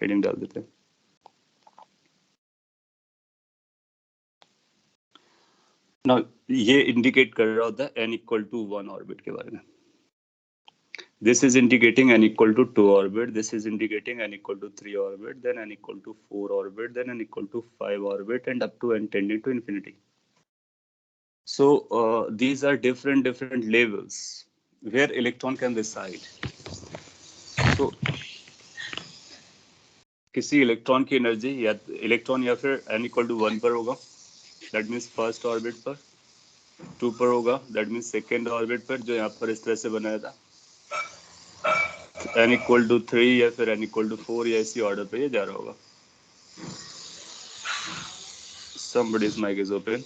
हेडिंग डाल देते हैं। ना ये इंडिकेट कर रहा होता है n=1 ऑर्बिट के बारे में। This is indicating n=2 orbit, this is indicating n=3 orbit, then n=4 orbit, then n=5 orbit, and up to n tending to infinity. So these are different levels where electron can reside. So किसी electron की energy या electron या फिर n=1 पर होगा, that means first orbit पर, 2 पर होगा, दैट मीन्स सेकेंड ऑर्बिट पर, जो यहाँ पर इस तरह से बनाया था, n=3 या फिर n=4 या इसी ऑर्डर पे ये जा रहा होगा। Somebody's mic is open.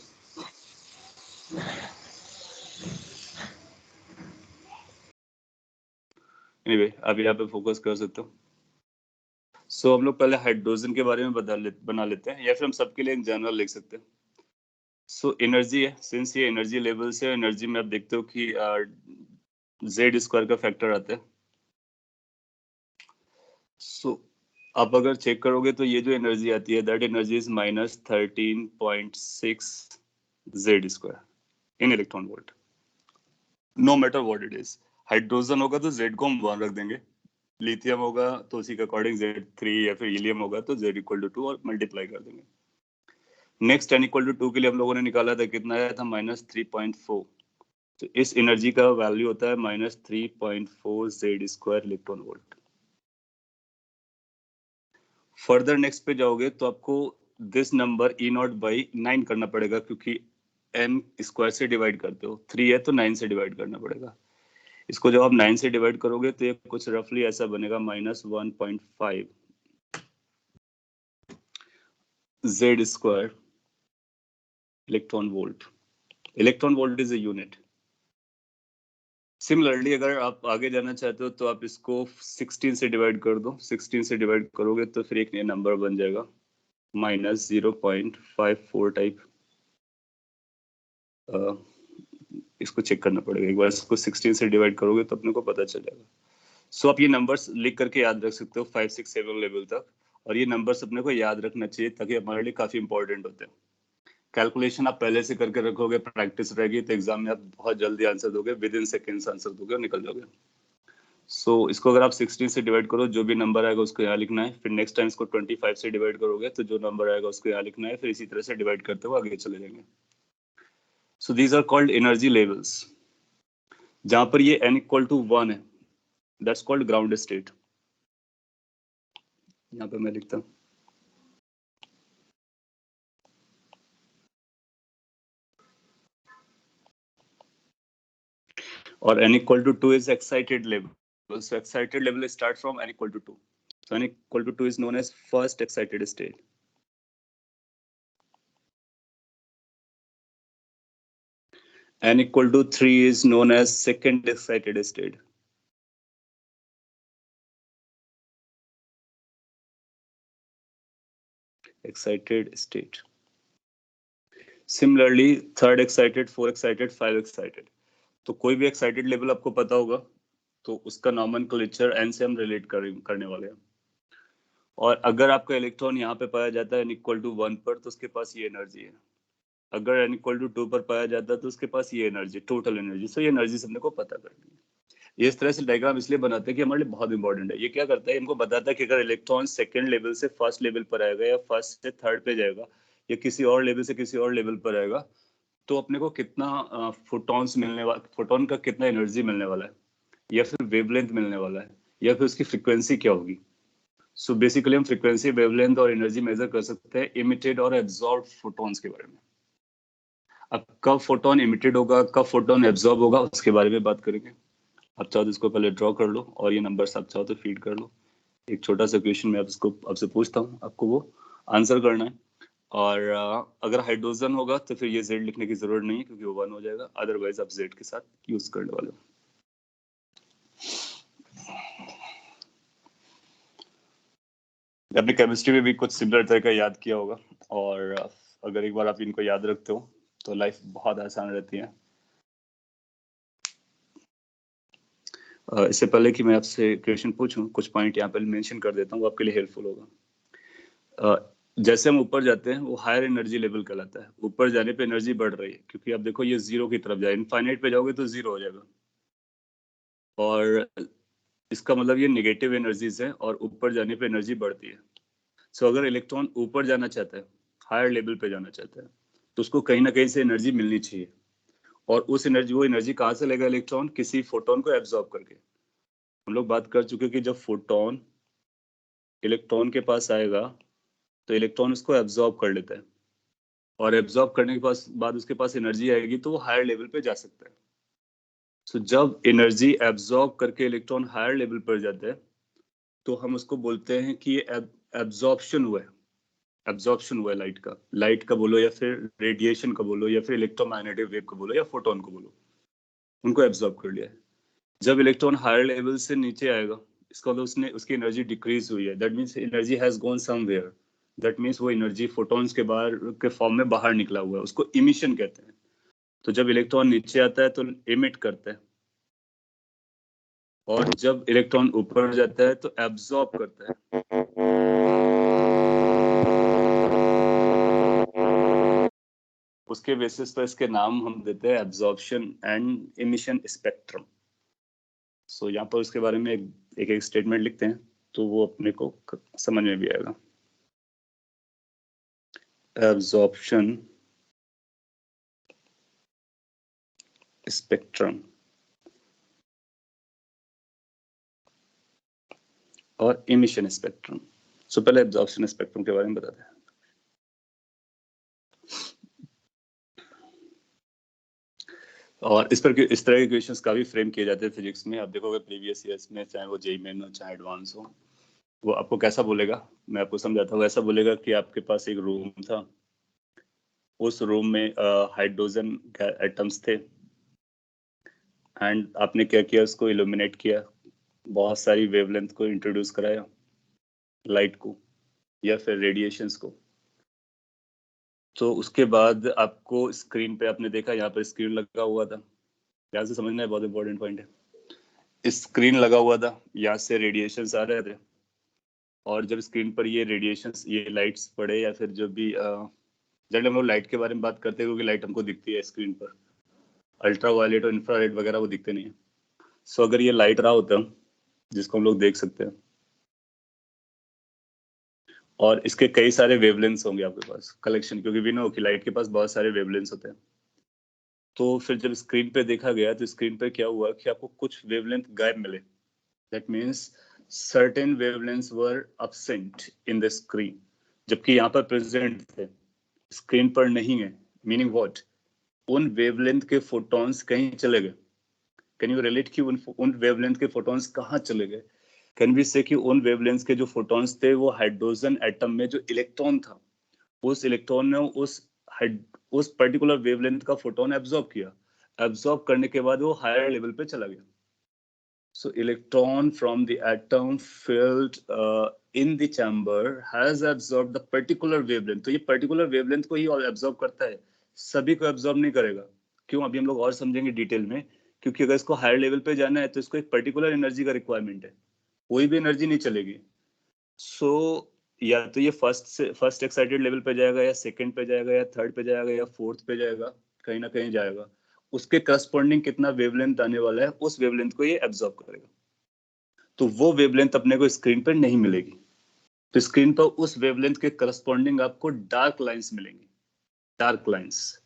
Anyway, आप यहाँ पे फोकस कर सकते हो। सो हम लोग पहले हाइड्रोजन के बारे में बना लेते हैं, या फिर हम सबके लिए एक जनरल लिख सकते हैं। सो एनर्जी है, सिंस ये एनर्जी लेवल से, एनर्जी में आप देखते हो कि जेड स्क्वायर का फैक्टर आता है। सो आप अगर चेक करोगे तो ये जो एनर्जी आती है, that energy is -13.6 Z square in electron volt, no matter what it is. Hydrogen होगा तो जेड को हम 1 रख देंगे, लिथियम होगा तो उसी के अकॉर्डिंग Z3, या फिर हीलियम होगा तो Z=2 और मल्टीप्लाई कर देंगे। नेक्स्ट n=2 के लिए हम लोगों ने निकाला था, कितना आया था, -3.4। तो इस एनर्जी का वैल्यू होता है -3.4 Z² electron volt. Further next पे जाओगे तो आपको दिस नंबर E0/9 करना पड़ेगा, क्योंकि m स्क्वायर से डिवाइड करते हो, 3 है तो 9 से डिवाइड करना पड़ेगा। इसको जब आप 9 से डिवाइड करोगे तो ये कुछ रफली ऐसा बनेगा, -1.5 Z² electron volt. Electron volt is a unit. Similarly अगर आप आगे जाना चाहते हो तो आप इसको 16 से डिवाइड कर दो, 16 से डिवाइड करोगे तो फिर एक नया नंबर बन जाएगा, -0.54 टाइप। इसको चेक करना पड़ेगा एक बार, इसको 16 से डिवाइड करोगे तो अपने को पता चल जाएगा। सो आप ये नंबर्स लिख करके याद रख सकते हो 5, 6, 7 लेवल तक, और ये नंबर्स अपने को याद रखना चाहिए ताकि हमारे लिए काफी इंपॉर्टेंट होते हैं। कैलकुलेशन आप पहले से करके रखोगे, प्रैक्टिस रहेगी तो एग्जाम में आप बहुत जल्दी आंसर दोगे, विद इन सेकेंड्स आंसर दोगे और निकल जाओगे। सो इसको अगर आप 16 से डिवाइड करो, जो भी नंबर आएगा उसको यहाँ लिखना है, फिर नेक्स्ट टाइम इसको 25 से डिवाइड करोगे तो जो नंबर आएगा उसको यहाँ लिखना है, फिर इसी तरह से डिवाइड करते हुए आगे चले जाएंगे। So these are called energy levels. जहां पर ये n=1 है, दैट्स कॉल्ड ग्राउंड स्टेट। यहाँ पे मैं लिखता हूँ, और n equal to 2 is excited level. So excited level start from n equal to 2. So n equal to 2 is known as first excited state. N equal to 3 is known as second excited state. Excited state. Similarly, third excited, 4 excited, 5 excited. तो कोई भी excited level आपको पता होगा तो उसका nomenclature n से हम रिलेट करने वाले हैं। और अगर आपका इलेक्ट्रॉन यहाँ पे पाया जाता है n इक्वल टू 1 पर तो उसके पास ये एनर्जी है। अगर n इक्वल टू 2 पर पाया जाता है तो उसके पास ये एनर्जी, टोटल एनर्जी। सो ये एनर्जी हमने को पता करनी है। ये इस तरह से डायग्राम इसलिए बनाते हैं कि हमारे लिए बहुत इंपॉर्टेंट है। ये क्या करता है, इनको बताता है कि अगर इलेक्ट्रॉन सेकंड लेवल से फर्स्ट लेवल पर आएगा या फर्स्ट से थर्ड पे जाएगा या किसी और लेवल से किसी और लेवल पर आएगा तो अपने को कितना फोटॉन्स मिलने वाला, फोटोन का कितना एनर्जी मिलने वाला है या फिर वेवलेंथ मिलने वाला है या फिर उसकी फ्रीक्वेंसी क्या होगी। सो बेसिकली हम फ्रीक्वेंसी, वेवलेंथ और एनर्जी मेजर कर सकते हैं इमिटेड और एब्जॉर्ब फोटॉन्स के बारे में। अब कब फोटोन इमिटेड होगा, कब फोटोन एब्जॉर्ब होगा, उसके बारे में बात करेंगे। आप चाहो तो इसको पहले ड्रॉ कर लो और ये नंबर्स आप चाहो तो फीड कर लो। एक छोटा सा क्वेश्चन मैं आपसे पूछता हूँ, आपको वो आंसर करना है। और अगर हाइड्रोजन होगा तो फिर ये जेड लिखने की जरूरत नहीं है क्योंकि वो 1 हो जाएगा, अदरवाइज आप जेड के साथ यूज करने वाले हो। आपने केमिस्ट्री में भी कुछ सिमिलर तरह का याद किया होगा और अगर एक बार आप इनको याद रखते हो तो लाइफ बहुत आसान रहती है। इससे पहले कि मैं आपसे क्वेश्चन पूछूं, कुछ पॉइंट यहाँ पे मेंशन कर देता हूँ, वो आपके लिए हेल्पफुल होगा। जैसे हम ऊपर जाते हैं वो हायर एनर्जी लेवल कहलाता है। ऊपर जाने पे एनर्जी बढ़ रही है क्योंकि आप देखो ये जीरो की तरफ जाए, इनफाइनाइट पे जाओगे तो जीरो हो जाएगा और इसका मतलब ये नेगेटिव एनर्जीज है और ऊपर जाने पे एनर्जी बढ़ती है। सो अगर इलेक्ट्रॉन ऊपर जाना चाहता है, हायर लेवल पे जाना चाहता है तो उसको कहीं ना कहीं से एनर्जी मिलनी चाहिए और उस एनर्जी, वो एनर्जी कहाँ से लेगा इलेक्ट्रॉन? किसी फोटोन को एब्जॉर्ब करके। हम लोग बात कर चुके कि जब फोटोन इलेक्ट्रॉन के पास आएगा तो इलेक्ट्रॉन उसको एब्जॉर्ब कर लेता है और एब्जॉर्ब करने के बाद उसके पास एनर्जी आएगी तो वो हायर लेवल पे जा सकता है। सो जब एनर्जी एब्जॉर्ब करके इलेक्ट्रॉन हायर लेवल पर जाता है तो हम उसको बोलते हैं कि ये एब्जॉर्प्शन हुआ है। एब्जॉर्प्शन हुआ है लाइट का बोलो या फिर रेडिएशन का बोलो या फिर इलेक्ट्रोमैग्नेटिक वेव का बोलो या फोटोन को बोलो, उनको एब्जॉर्ब कर लिया है। जब इलेक्ट्रॉन हायर लेवल से नीचे आएगा इसका मतलब उसकी एनर्जी डिक्रीज हुई है। That means energy has gone somewhere. That means वो एनर्जी फोटॉन्स के फॉर्म में बाहर निकला हुआ है, उसको इमिशन कहते हैं। तो जब इलेक्ट्रॉन नीचे आता है तो इमिट करता है और जब इलेक्ट्रॉन ऊपर जाता है तो एब्जॉर्ब करता है। उसके बेसिस पर इसके नाम हम देते हैं एब्जॉर्प्शन एंड इमिशन स्पेक्ट्रम। सो यहाँ पर उसके बारे में एक स्टेटमेंट लिखते हैं तो वो अपने को समझ में भी आएगा। एब्जॉर्प्शन स्पेक्ट्रम और इमिशन स्पेक्ट्रम। सो पहले एब्जॉर्प्शन स्पेक्ट्रम के बारे में बताते हैं। और इस तरह के क्वेश्चंस काफी फ्रेम किए जाते हैं फिजिक्स में। आप देखोगे प्रीवियस ईयर्स में, चाहे वो जेईई मेन हो चाहे एडवांस हो, वो आपको कैसा बोलेगा, मैं आपको समझाता हूँ। ऐसा बोलेगा कि आपके पास एक रूम था, उस रूम में हाइड्रोजन एटम्स थे एंड आपने क्या किया, उसको इल्यूमिनेट किया, बहुत सारी वेवलेंथ को इंट्रोड्यूस कराया, लाइट को या फिर रेडिएशंस को। तो उसके बाद आपको स्क्रीन पे आपने देखा, यहाँ पर स्क्रीन लगा हुआ था, ध्यान से समझना है, बहुत इंपॉर्टेंट पॉइंट है। स्क्रीन लगा हुआ था, यहाँ से रेडिएशंस आ रहे थे और जब स्क्रीन पर ये रेडिएशंस, ये लाइट्स पड़े या फिर जो भी जब हम लोग लाइट के बारे में बात करते हैं क्योंकि लाइट हमको दिखती है स्क्रीन पर, अल्ट्रा वायलेट और इंफ्रारेड वगैरह वो दिखते नहीं है। सो अगर ये लाइट रहा होता जिसको हम लोग देख सकते हैं और इसके कई सारे वेवलेंथ्स होंगे आपके पास कलेक्शन, क्योंकि वी नो कि लाइट के पास बहुत सारे वेवलेंथ्स होते हैं। तो फिर जब स्क्रीन पे देखा गया तो स्क्रीन पे क्या हुआ कि आपको कुछ वेवलेंथ गायब मिले। That means certain wavelengths were absent in the screen, जबकि यहाँ पर प्रेजेंट थे, स्क्रीन पर नहीं है। Meaning what? उन वेवलेंथ के फोटॉन्स कहीं चले गए कैन यू रिलेट कि उन वेवलेंथ के फोटॉन्स कहाँ चले गए? कैन वी से कि उन वेवलेंथ के जो फोटॉन्स थे वो हाइड्रोजन एटम में जो इलेक्ट्रॉन था, उस इलेक्ट्रॉन ने उस पर्टिकुलर वेवलेंथ का फोटोन एब्जॉर्ब किया, एब्जॉर्ब करने के बाद वो हायर लेवल पे चला गया. So electron from the atom filled in the chamber has absorbed the particular wavelength. तो ये particular wavelength को ही absorb करता है, सभी को absorb नहीं करेगा. क्यों? अभी हम लोग और समझेंगे डिटेल में. क्योंकि अगर इसको हायर लेवल पे जाना है तो इसको एक पर्टिकुलर एनर्जी का रिक्वायरमेंट है, कोई भी एनर्जी नहीं चलेगी. सो या तो ये फर्स्ट एक्साइटेड लेवल पे जाएगा, या सेकंड पे जाएगा, या थर्ड पे जाएगा, या फोर्थ पे जाएगा, कहीं ना कहीं जाएगा. उसके करस्पॉन्डिंग कितना वेवलेंथ आने वाला है, उस वेवलेंथ को ये एब्जॉर्ब करेगा. तो वो वेवलेंथ अपने को स्क्रीन पर नहीं मिलेगी. तो स्क्रीन पर उस वेवलेंथ के करस्पॉन्डिंग आपको डार्क लाइंस मिलेंगी, डार्क लाइंस.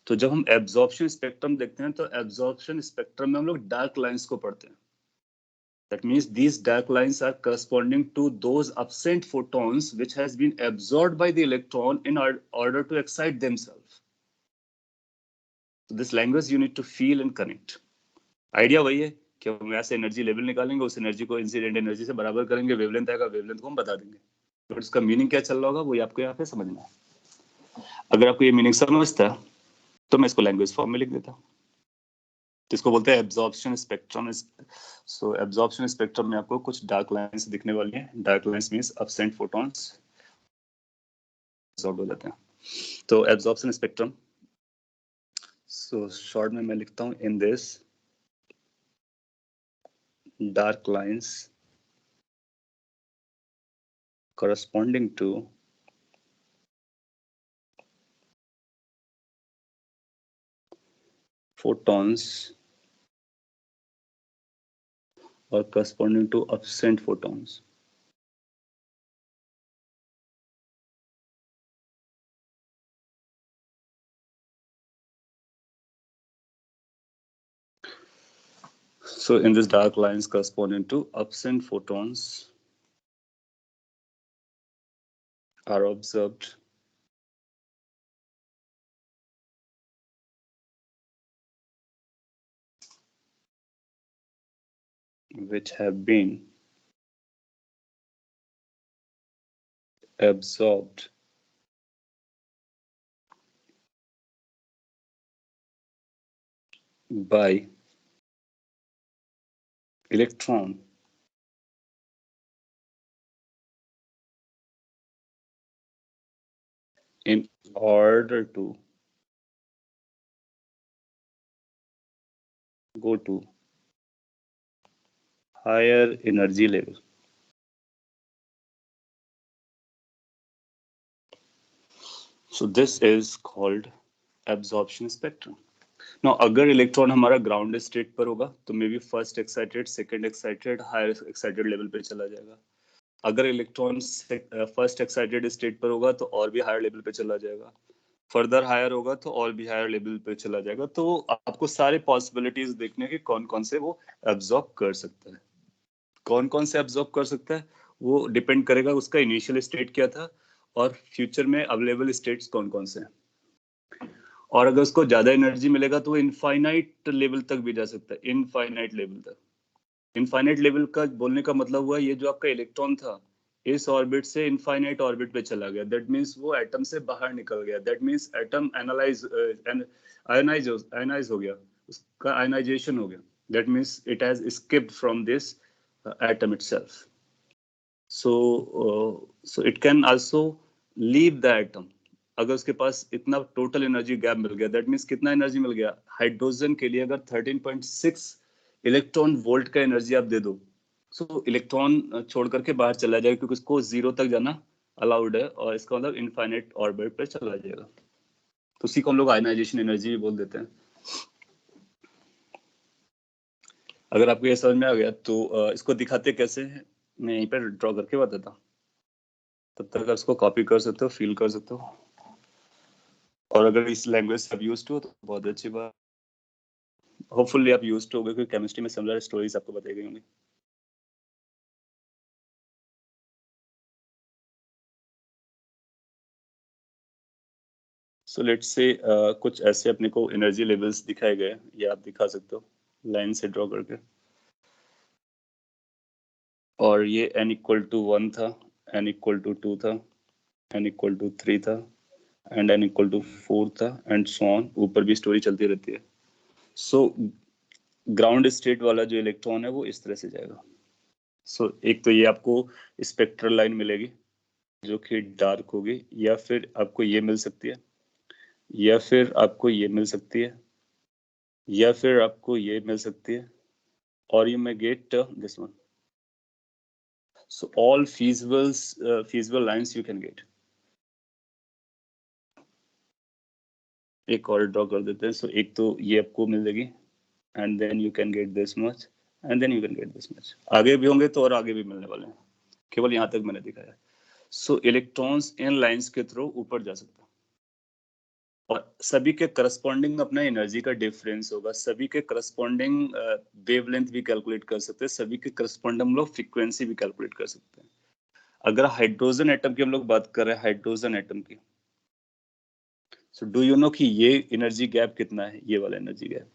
तो जब हम एब्जॉर्प्शन स्पेक्ट्रम देखते हैं तो एब्जॉर्प्शन स्पेक्ट्रम में हम लोग डार्क लाइंस को पढ़ते हैं. That means these dark lines are corresponding to those absent photons which has been absorbed by the electron in order to excite themselves. So this language you need to feel and connect. Idea वही है कि हम यहाँ से energy level निकालेंगे, उस energy को incident energy से बराबर करेंगे, वेवलेंथ आएगा, वेवलेंथ को हम बता देंगे. तो इसका मीनिंग क्या चल रहा होगा वो आपको यहाँ पे समझना है. अगर आपको ये मीनिंग समझता है तो मैं इसको लैंग्वेज फॉर्म में लिख देता हूँ. जिसको बोलते हैं एब्जॉर्प्शन स्पेक्ट्रम. सो एब्जॉर्प्शन स्पेक्ट्रम में आपको कुछ डार्क लाइंस दिखने वाली हैं. Dark lines means absent photons absorb हो जाते हैं. तो एब्जॉर्प्शन स्पेक्ट्रम, सो शॉर्ट में मैं लिखता हूँ, in this dark lines corresponding to photons or corresponding to absent photons. So in this dark lines corresponding to absent photons are observed which have been absorbed by electron in order to go to higher energy level. So this is called absorption spectrum. Now अगर electron हमारा ground state पर होगा तो maybe first excited, second excited, higher excited level पे चला जाएगा. अगर electron first excited state पर होगा तो और भी हायर लेवल पे चला जाएगा. फर्दर हायर होगा तो और भी हायर लेवल पे चला जाएगा. तो आपको सारे पॉसिबिलिटीज देखने के कौन कौन से वो एब्जॉर्ब कर सकता है. कौन कौन से एब्जॉर्ब कर सकता है वो डिपेंड करेगा उसका इनिशियल स्टेट क्या था और फ्यूचर में अवेलेबल स्टेट्स कौन कौन से हैं. और अगर उसको ज्यादा एनर्जी मिलेगा तो वो इनफाइनाइट लेवल तक भी जा सकता है. इनफाइनाइट लेवल तक. इनफाइनाइट लेवल का बोलने का मतलब हुआ ये जो आपका इलेक्ट्रॉन था इस ऑर्बिट से इनफाइनाइट ऑर्बिट पे चला गया. दैट मींस वो एटम से बाहर निकल गया. दैट मींस एटम आयनाइज हो गया, उसका आयनाइजेशन हो गया. That means it has escaped from this atom itself. So it can also leave the atom. अगर उसके पास इतना टोटल एनर्जी गैप मिल गया, दैट मींस कितना एनर्जी मिल गया हाइड्रोजन के लिए. अगर 13.6 इलेक्ट्रॉन वोल्ट का एनर्जी आप दे दो सो इलेक्ट्रॉन छोड़ करके बाहर चला जाएगा क्योंकि उसको जीरो तक जाना अलाउड है और इसका मतलब इनफाइनाइट ऑर्बिट पे चला जाएगा. तो उसी को हम लोग आयनाइजेशन एनर्जी भी बोल देते हैं. अगर आपको ये समझ में आ गया तो इसको दिखाते कैसे हैं मैं यहीं पर ड्रॉ करके बताता हूँ. तब तक इसको कॉपी कर सकते हो, फील कर सकते हो. और अगर इस लैंग्वेज से आप यूज्ड हो तो बहुत अच्छी बात. होपफुली आप यूज्ड हो गए क्योंकि केमिस्ट्री में सिमिलर स्टोरीज आपको बताई गई होंगी. सो लेट्स से कुछ ऐसे अपने को एनर्जी लेवल्स दिखाए गए, ये आप दिखा सकते हो. लाइन से ड्रॉ करके, और ये n इक्वल टू 1 था, n इक्वल टू 2 था, n इक्वल टू 3 था, एंड n इक्वल टू 4 था, एंड सो ऑन, ऊपर भी स्टोरी चलती रहती है। सो ग्राउंड स्टेट वाला जो इलेक्ट्रॉन है वो इस तरह से जाएगा। सो एक तो ये आपको स्पेक्ट्रल लाइन मिलेगी जो कि डार्क होगी, या फिर आपको ये मिल सकती है, या फिर आपको ये मिल सकती है, या फिर आपको ये मिल सकती है, और you may get this one. So all feasible lines you can get. एक और ड्रॉ कर देते हैं। सो एक तो ये आपको मिल जाएगी, and then you can get this much, and then you can get this much. आगे भी होंगे तो और आगे भी मिलने वाले हैं, केवल यहाँ तक मैंने दिखाया। सो इलेक्ट्रॉन्स इन लाइंस के थ्रू ऊपर जा सकते हैं, और सभी के करस्पॉन्डिंग अपना एनर्जी का डिफरेंस होगा, सभी के करस्पॉन्डिंग वेवलेंथ भी कैलकुलेट कर सकते हैं, सभी के करस्पॉन्डिंग हम लोग फ्रीक्वेंसी भी कैलकुलेट कर सकते हैं। अगर हाइड्रोजन एटम की हम लोग बात कर रहे हैं, हाइड्रोजन एटम की, सो डू यू नो कि ये एनर्जी गैप कितना है, ये वाला एनर्जी गैप।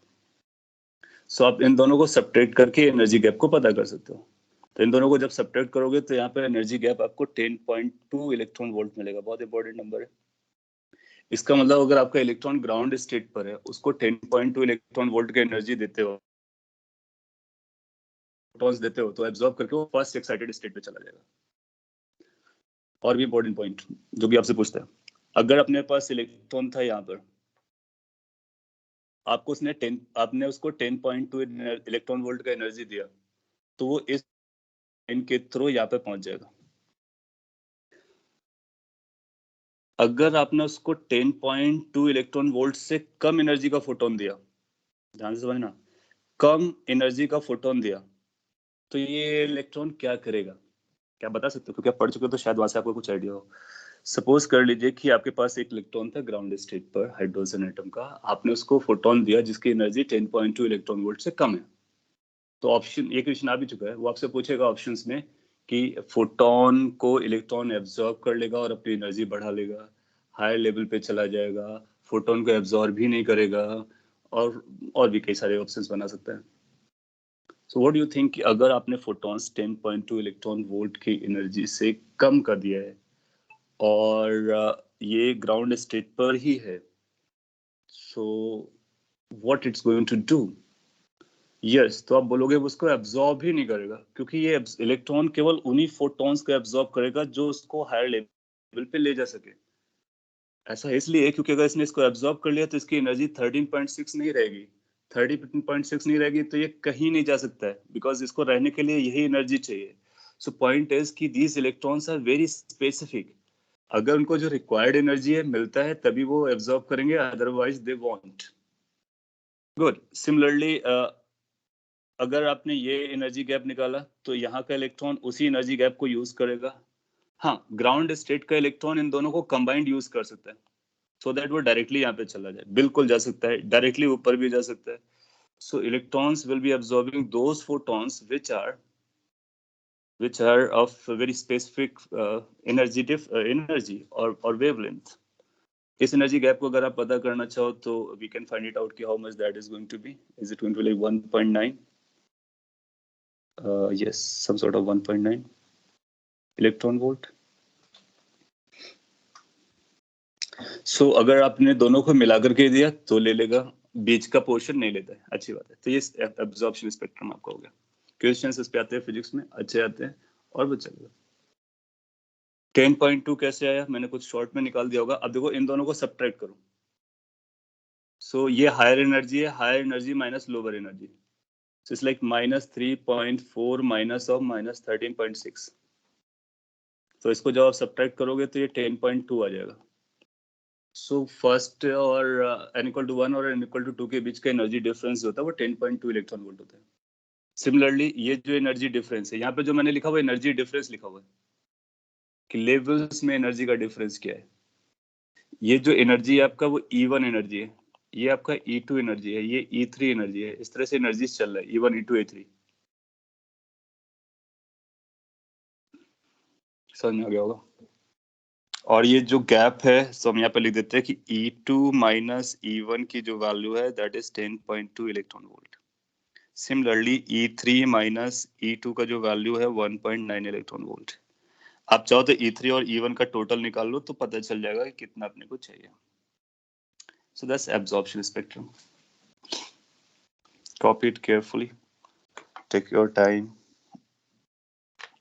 सो आप इन दोनों को सब्ट्रैक्ट करके एनर्जी गैप को पता कर सकते हो। तो इन दोनों को जब सब्ट्रैक्ट करोगे तो यहाँ पे एनर्जी गैप आपको 10.2 इलेक्ट्रॉन वोल्ट मिलेगा। बहुत इंपॉर्टेंट नंबर है। इसका मतलब अगर आपका इलेक्ट्रॉन ग्राउंड स्टेट पर है, उसको 10.2 इलेक्ट्रॉन वोल्ट की एनर्जी देते हो, फोटॉन्स देते हो, तो एब्जॉर्ब करके वो फर्स्ट एक्साइटेड स्टेट पे चला जाएगा। और भी इंपॉर्टेंट पॉइंट जो भी आपसे पूछता है, अगर अपने पास इलेक्ट्रॉन था यहाँ पर, आपने उसको 10.2 इलेक्ट्रॉन वोल्ट का एनर्जी दिया, तो वो इस लाइन के थ्रू यहाँ पे पहुंच जाएगा। अगर आपने उसको 10.2 इलेक्ट्रॉन वोल्ट से कम एनर्जी का फोटोन दिया, ध्यान से समझना, कम एनर्जी का फोटोन दिया, तो ये इलेक्ट्रॉन क्या करेगा, क्या बता सकते हो? क्योंकि आप पढ़ चुके हो तो शायद वहां से आपको कुछ आइडिया हो। सपोज कर लीजिए कि आपके पास एक इलेक्ट्रॉन था ग्राउंड स्टेट पर, हाइड्रोजन एटम का, आपने उसको फोटोन दिया जिसकी एनर्जी 10.2 इलेक्ट्रॉन वोल्ट से कम है। तो ऑप्शन, ये क्वेश्चन आ भी चुका है, वो आपसे पूछेगा ऑप्शंस में कि फोटोन को इलेक्ट्रॉन एब्जॉर्ब कर लेगा और अपनी एनर्जी बढ़ा लेगा, हायर लेवल पे चला जाएगा, फोटोन को एब्जॉर्ब भी नहीं करेगा, और भी कई सारे ऑप्शंस बना सकता है। So what do you think कि अगर आपने फोटॉन्स 10.2 इलेक्ट्रॉन वोल्ट की एनर्जी से कम कर दिया है और ये ग्राउंड स्टेट पर ही है, so what it's going to do? Yes, तो आप बोलोगे वो उसको एब्जॉर्ब ही नहीं करेगा, क्योंकि ये इलेक्ट्रॉन केवल उन्हीं फोटॉन्स को एब्जॉर्ब करेगा जो उसको हायर लेवल पे ले जा सके। ऐसा इसलिए क्योंकि अगर इसने इसको एब्जॉर्ब कर लिया तो इसकी एनर्जी 13.6 नहीं रहेगी। 13.6 नहीं रहेगी तो ये कहीं नहीं जा सकता है, बिकॉज इसको रहने के लिए यही एनर्जी चाहिए। सो पॉइंट इज कि these electrons are very specific. अगर उनको जो रिक्वायर्ड एनर्जी है मिलता है तभी वो एब्जॉर्ब करेंगे, otherwise they want. Good. Similarly अगर आपने ये एनर्जी गैप निकाला तो यहाँ का इलेक्ट्रॉन उसी एनर्जी गैप को यूज करेगा। हाँ, ग्राउंड स्टेट का इलेक्ट्रॉन इन दोनों को कंबाइंड यूज कर सकता है, सो दैट वो डायरेक्टली यहाँ पे चला जाए। बिल्कुल जा सकता है, डायरेक्टली ऊपर भी जा सकता है। सो electrons will be absorbing those photons which are of very specific energy or wavelength. इस एनर्जी गैप को अगर आप पता करना चाहो तो we can find it out कि how much that is going to be. Is it going to be like 1.9? Yes, some sort of 1.9 electron volt. So अगर आपने दोनों को मिला करके दिया तो ले लेगा, बीच का पोर्शन नहीं लेता है, अच्छी बात है। तो ये एब्जॉर्प्शन स्पेक्ट्रम आपका हो गया। क्वेश्चंस इस पे आते हैं फिजिक्स में, अच्छे आते हैं और भी चलेगा। 10.2 कैसे आया, मैंने कुछ शॉर्ट में निकाल दिया होगा। अब देखो इन दोनों को सब्ट्रैक्ट करो। सो ये हायर एनर्जी है, higher energy minus lower energy, so it's like -3.4 minus of -13.6। तो इसको जब आप सब्ट्रैक्ट करोगे तो ये 10.2 आ जाएगा। सो फर्स्ट और n=1 और n=2 के बीच का एनर्जी डिफरेंस जो होता है वो 10.2 इलेक्ट्रॉन वोल्ट होता है। सिमिलरली ये जो एनर्जी डिफरेंस है, यहाँ पे जो मैंने लिखा हुआ एनर्जी डिफरेंस लिखा हुआ है कि लेवल्स में एनर्जी का डिफरेंस क्या है। ये जो एनर्जी है आपका वो E1 एनर्जी है, ये आपका E2 एनर्जी है, ये E3 एनर्जी है। इस तरह से एनर्जी चल रहा है, E1 E2 E3। समझ में आ गया होगा। और ये जो गैप है तो हम यहाँ पे लिख देते हैं कि E2 माइनस E1 की जो वैल्यू है that is 10.2 electron volt. Similarly E3 minus E2 का जो वैल्यू है 1.9 इलेक्ट्रॉन वोल्ट। आप चाहो तो E3 और E1 का टोटल निकाल लो तो पता चल जाएगा कि कितना अपने को चाहिए। So that's absorption spectrum. Copy it carefully. Take your time.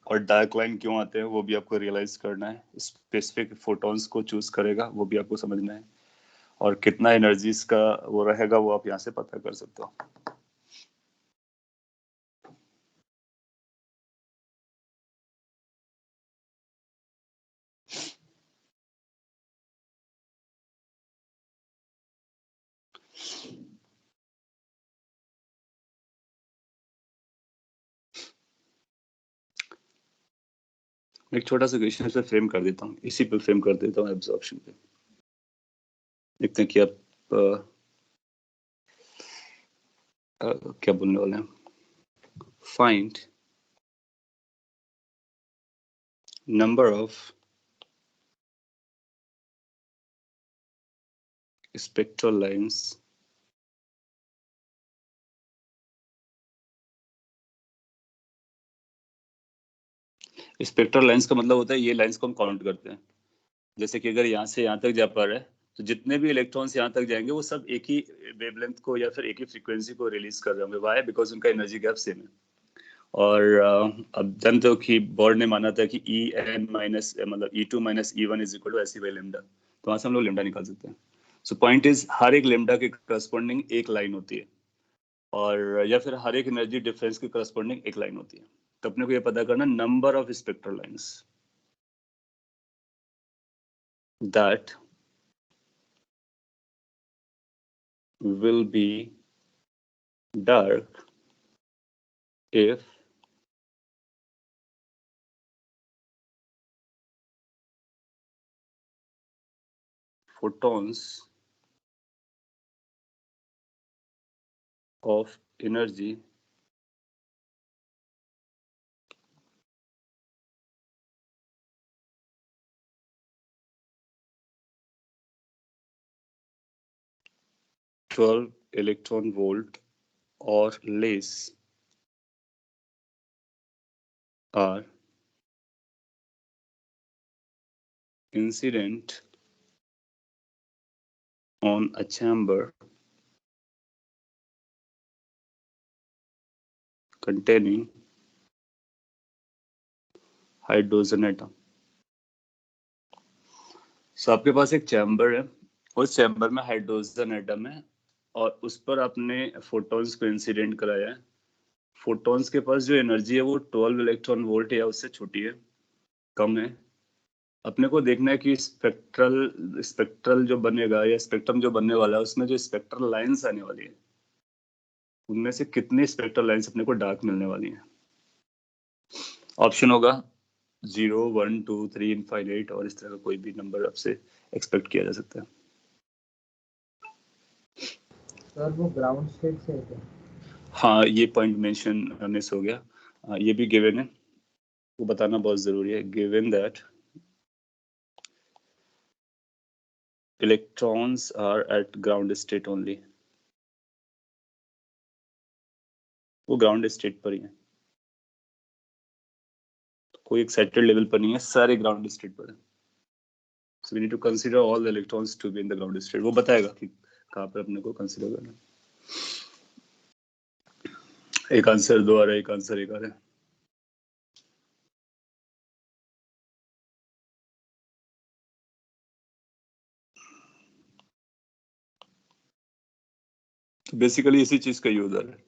और डार्क लाइन क्यों आते हैं वो भी आपको रियलाइज करना है। स्पेसिफिक फोटॉन्स को चूज करेगा वो भी आपको समझना है, और कितना एनर्जीज का वो रहेगा वो आप यहाँ से पता कर सकते हो। एक छोटा सा क्वेश्चन से फ्रेम कर देता हूँ, इसी पे फ्रेम कर देता हूँ एब्जॉर्प्शन पे। देखते हैं कि आप क्या बोलने वाले हैं। Find number of spectral lines spectral lines का मतलब होता है ये लाइंस को हम काउंट करते हैं। जैसे कि अगर यहाँ से यहाँ तक जा पा रहा है तो जितने भी इलेक्ट्रॉन्स यहाँ तक जाएंगे वो सब एक ही वेवलेंथ को या फिर एक ही फ्रीक्वेंसी को रिलीज कर रहे होंगे। वाई? बिकॉज उनका एनर्जी गैप सेम है। और अब जानते हो कि बोर्ड ने माना था कि En माइनस मतलब E2 minus E1 is equal to h c by lambda, तो वहां से हम लोग लेमडा निकाल सकते हैं। सो पॉइंट इज हर एक लेमडा के करस्पॉन्डिंग एक लाइन होती है, और या फिर हर एक एनर्जी डिफरेंस के करस्पॉन्डिंग एक लाइन होती है। तो अपने को ये पता करना number of spectral lines that will be dark if photons of energy (12 electron volt or less) are incident on a chamber containing hydrogen atom। सो आपके पास एक चैम्बर है, उस चैम्बर में हाइड्रोजन एटम है, और उस पर आपने फोटॉन्स को इंसिडेंट कराया है। फोटॉन्स के पास जो एनर्जी है वो 12 इलेक्ट्रॉन वोल्ट या उससे छोटी है, कम है। अपने को देखना है कि स्पेक्ट्रल जो बनेगा या स्पेक्ट्रम जो बनने वाला है उसमें जो स्पेक्ट्रल लाइंस आने वाली है उनमें से कितनी स्पेक्ट्रल लाइंस अपने को डार्क मिलने वाली हैं। ऑप्शन होगा 0, 1, 2, 3, इनफाइनाइट, और इस तरह का कोई भी नंबर आपसे एक्सपेक्ट किया जा सकता है।
सर वो ग्राउंड स्टेट से है क्या?
हाँ, ये पॉइंट मेंशन मिस हो गया। ये भी गिवन है, वो बताना बहुत जरूरी है। Given that electrons are at ground state only, वो ग्राउंड स्टेट पर ही है, कोई एक्साइटेड लेवल पर नहीं है, सारे ग्राउंड स्टेट पर है। So we need to consider all the electrons to be in the ground state. वो बताएगा कि कहाँ पर अपने को कंसीडर करना। एक आंसर दो आ रहा है, एक आंसर एक आ रहा है। तो बेसिकली इसी चीज का यूज आ रहा है।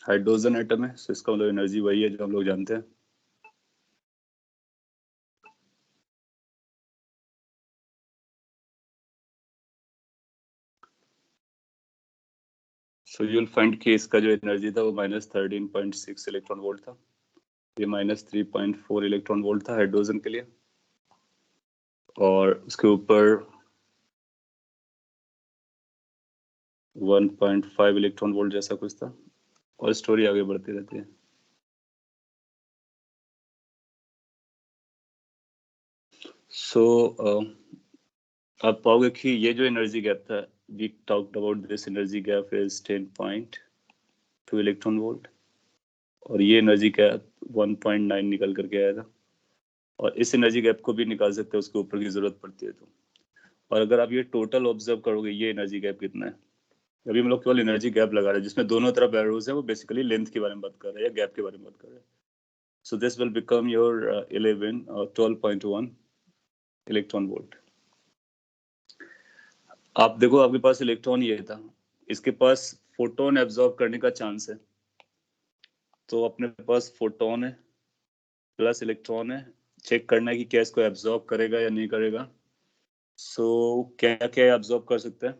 हाइड्रोजन एटम है, so इसका मतलब एनर्जी वही है जो हम लोग जानते हैं। सो यू विल फाइंड कि इसका जो एनर्जी था वो -13.6 इलेक्ट्रॉन वोल्ट था, ये -3.4 इलेक्ट्रॉन वोल्ट था हाइड्रोजन के लिए, और उसके ऊपर 1.5 इलेक्ट्रॉन वोल्ट जैसा कुछ था, और स्टोरी आगे बढ़ती रहती है। सो आप पाओगे कि ये जो एनर्जी गैप था, we talked about this energy gap is 10.2 electron volt, और ये एनर्जी गैप 1.9 निकल करके आया था, और इस एनर्जी गैप को भी निकाल सकते हैं उसके ऊपर की जरूरत पड़ती है तो। और अगर आप ये टोटल ऑब्जर्व करोगे, ये एनर्जी गैप कितना है, अभी हम लोग केवल एनर्जी गैप लगा रहे हैं जिसमें दोनों तरफ एरोज है, वो बेसिकली लेंथ के बारे में बात कर रहे हैं या गैप के बारे में बात कर रहे हैं। So this will become your 12.1 electron volt. आप देखो, आपके पास इलेक्ट्रॉन ये था, इसके पास फोटोन एब्जॉर्ब करने का चांस है, तो अपने पास फोटोन है प्लस इलेक्ट्रॉन है, चेक करना है कि क्या इसको एब्जॉर्ब करेगा या नहीं करेगा। सो क्या क्या एब्जॉर्ब कर सकता है,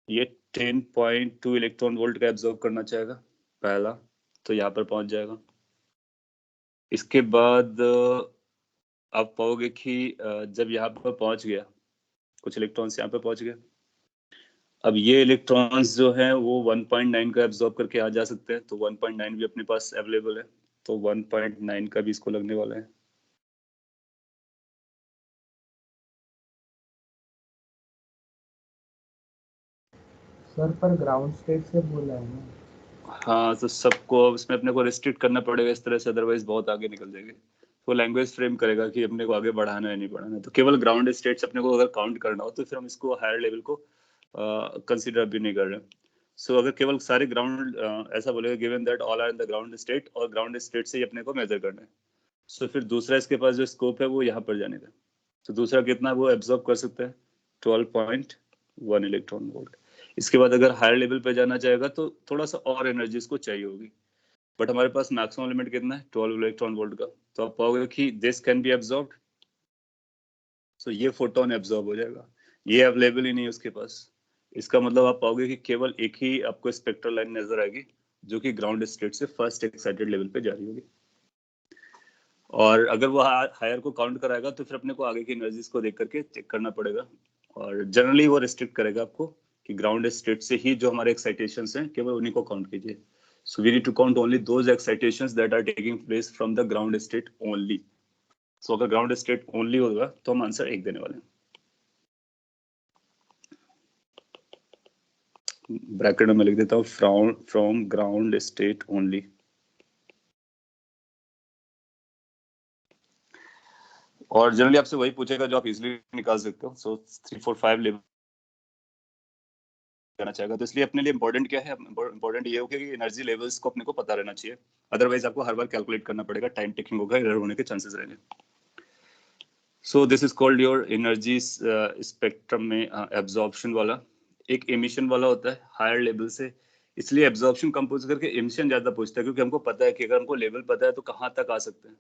ये 10.2 इलेक्ट्रॉन वोल्ट का एब्जॉर्ब करना चाहेगा पहला, तो यहाँ पर पहुंच जाएगा। इसके बाद आप पाओगे कि जब यहाँ पर पहुंच गया, कुछ इलेक्ट्रॉन्स यहाँ पर पहुंच गए, अब ये इलेक्ट्रॉन्स जो हैं वो 1.9 का एब्जॉर्ब करके आ जा सकते हैं, तो 1.9 भी अपने पास अवेलेबल है, तो 1.9 का भी इसको लगने वाला है।
सर पर ग्राउंड स्टेट से बोला है ना।
हाँ, तो सबको इसमें अपने को रिस्ट्रिक्ट करना पड़ेगा इस तरह से, अदरवाइज बहुत आगे निकल जाएंगे। वो लैंग्वेज फ्रेम करेगा कि अपने को आगे बढ़ाना है नहीं बढ़ाना है, तो केवल ग्राउंड स्टेट्स अपने को अगर काउंट करना हो तो फिर हम इसको हायर लेवल को कंसिडर भी नहीं कर रहे। सो अगर केवल सारे ग्राउंड ऐसा बोलेगा given that all are in the ground state, और ग्राउंड स्टेट से ही अपने को मेजर करना है, सो फिर दूसरा इसके पास जो स्कोप है वो यहाँ पर जाने का। तो दूसरा कितना वो एब्जॉर्ब कर सकता है, 12.1 इलेक्ट्रॉन वोल्ट। इसके बाद अगर हायर लेवल पे जाना चाहेगा तो थोड़ा सा और एनर्जी इसको चाहिए होगी, बट हमारे पास मैक्सिमम लिमिट कितना है, 12 इलेक्ट्रॉन वोल्ट का। तो आप पाओगे कि दिस कैन बी एब्जॉर्ब्ड, सो ये फोटोन एब्जॉर्ब हो जाएगा, ये अवेलेबल ही नहीं है उसके पास। इसका मतलब आप पाओगे कि केवल एक ही आपको स्पेक्ट्रल लाइन नजर आएगी जो कि ग्राउंड स्टेट से फर्स्ट एक्साइटेड लेवल पे जा रही होगी, और अगर वो हायर को काउंट कराएगा तो फिर अपने को आगे की एनर्जीज को देख करके चेक करना पड़ेगा, और जनरली वो रिस्ट्रिक्ट करेगा आपको कि ग्राउंड स्टेट से ही जो हमारे एक्साइटेशंस हैं केवल उन्हीं को काउंट कीजिए। So we need to count only those excitations that are taking place from the ground state only. So अगर ग्राउंड स्टेट ओनली होगा तो हम आंसर 1 देने वाले हैं। ब्रैकेट में लिख देता हूँ फ्रॉम ग्राउंड स्टेट ओनली। और जनरली आपसे वही पूछेगा जो आप इजिली निकाल सकते हो। सो 3 4 5 लेवल करना चाहेगा, तो इसलिए अपने लिए इंपॉर्टेंट क्या है, इंपॉर्टेंट ये हो कि एनर्जी लेवल्स को अपने को पता रहना चाहिए, अदरवाइज आपको हर बार कैलकुलेट करना पड़ेगा, टाइम टेकिंग होगा, एरर होने के चांसेस रहेंगे। सो this is called your energy spectrum में एब्जॉर्प्शन वाला। एक एमिशन वाला होता है हायर लेवल से, इसलिए एब्जॉर्प्शन कम पूछ करके एमिशन ज्यादा पूछता है, क्योंकि हमको पता है कि अगर हमको लेवल पता है तो कहाँ तक आ सकते हैं,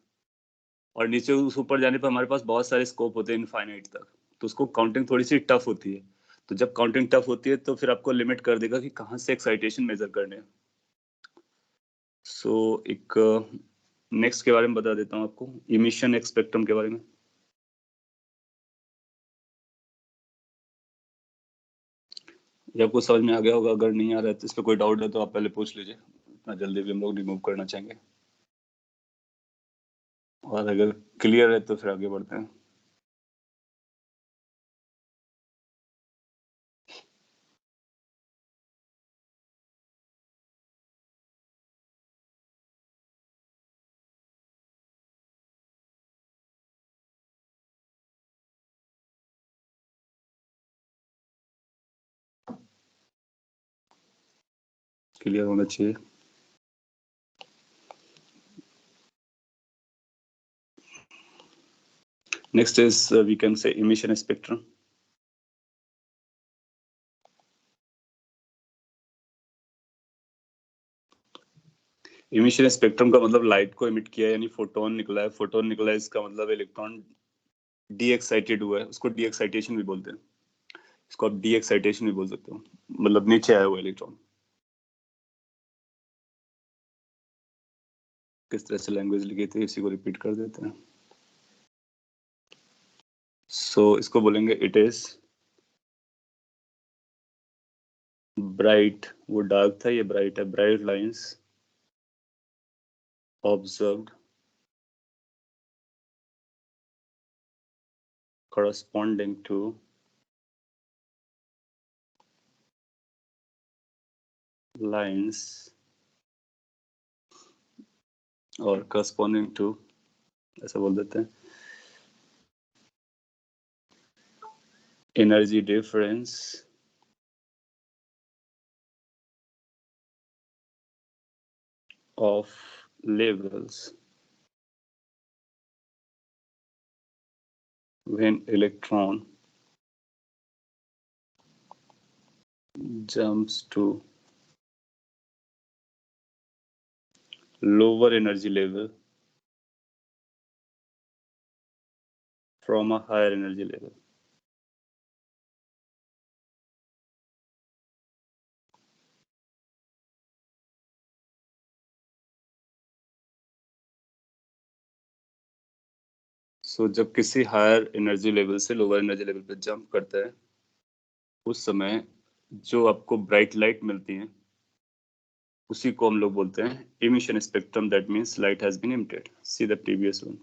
और नीचे उस ऊपर जाने पर हमारे पास बहुत सारे स्कोप होते हैं इनफाइनाइट तक, तो उसको काउंटिंग थोड़ी सी टफ होती है। तो जब काउंटिंग टफ होती है तो फिर आपको लिमिट कर देगा कि कहाँ से एक्साइटेशन मेजर करने हैं। सो एक नेक्स्ट के बारे में बता देता हूँ आपको, इमिशन स्पेक्ट्रम के बारे में। ये आपको समझ में आ गया होगा, अगर नहीं आ रहा है तो इस पर कोई डाउट है तो आप पहले पूछ लीजिए, इतना जल्दी भी हम लोग रिमूव करना चाहेंगे, और अगर क्लियर है तो फिर आगे बढ़ते हैं। क्लियर होना चाहिए। Next is we can say emission spectrum. Emission spectrum का मतलब लाइट को इमिट किया, यानी फोटोन निकला है। फोटोन निकला है इसका मतलब इलेक्ट्रॉन डी एक्साइटेड हुआ है, उसको डी एक्साइटेशन भी बोलते हैं, इसको आप डी एक्साइटेशन भी बोल सकते हो, मतलब नीचे आया हुआ इलेक्ट्रॉन। किस तरह से लैंग्वेज लिखी थी इसी को रिपीट कर देते हैं। सो इसको बोलेंगे इट इज ब्राइट, वो डार्क था, ये ब्राइट है, bright lines observed corresponding to lines और corresponding to ऐसा बोल देते हैं energy difference of levels when electron jumps to lower energy level from a higher energy level. So जब किसी हायर एनर्जी लेवल से लोअर एनर्जी लेवल पे jump करता है उस समय जो आपको ब्राइट लाइट मिलती है उसी को हम लोग बोलते हैं emission spectrum. That means light has been emitted. See the previous one.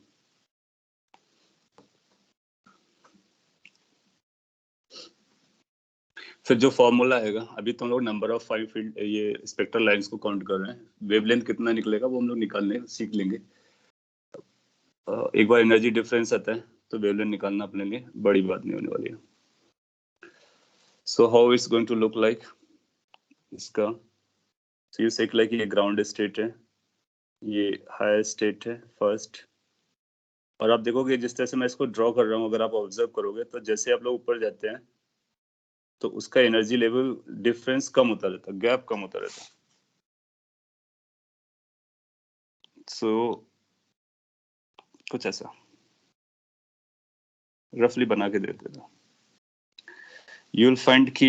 फिर जो फॉर्मूला आएगा, अभी तो हम लोग नंबर ऑफ 5 फील्ड ये स्पेक्ट्रल लाइंस को काउंट कर रहे हैं, वेवलेंथ कितना निकलेगा वो हम लोग निकालने सीख लेंगे। एक बार एनर्जी डिफरेंस आता है तो वेवलेंथ निकालना अपने लिए बड़ी बात नहीं होने वाली है। So how it's going to look like इसका, so you say like ये ग्राउंड स्टेट है, ये हायर स्टेट है फर्स्ट, और आप देखोगे जिस तरह से मैं इसको ड्रॉ कर रहा हूँ, अगर आप ऑब्जर्व करोगे तो जैसे आप लोग ऊपर जाते हैं तो उसका एनर्जी लेवल डिफरेंस कम होता रहता है, गैप कम होता रहता है। सो कुछ ऐसा रफली बना के देते थे, यू विल फाइंड कि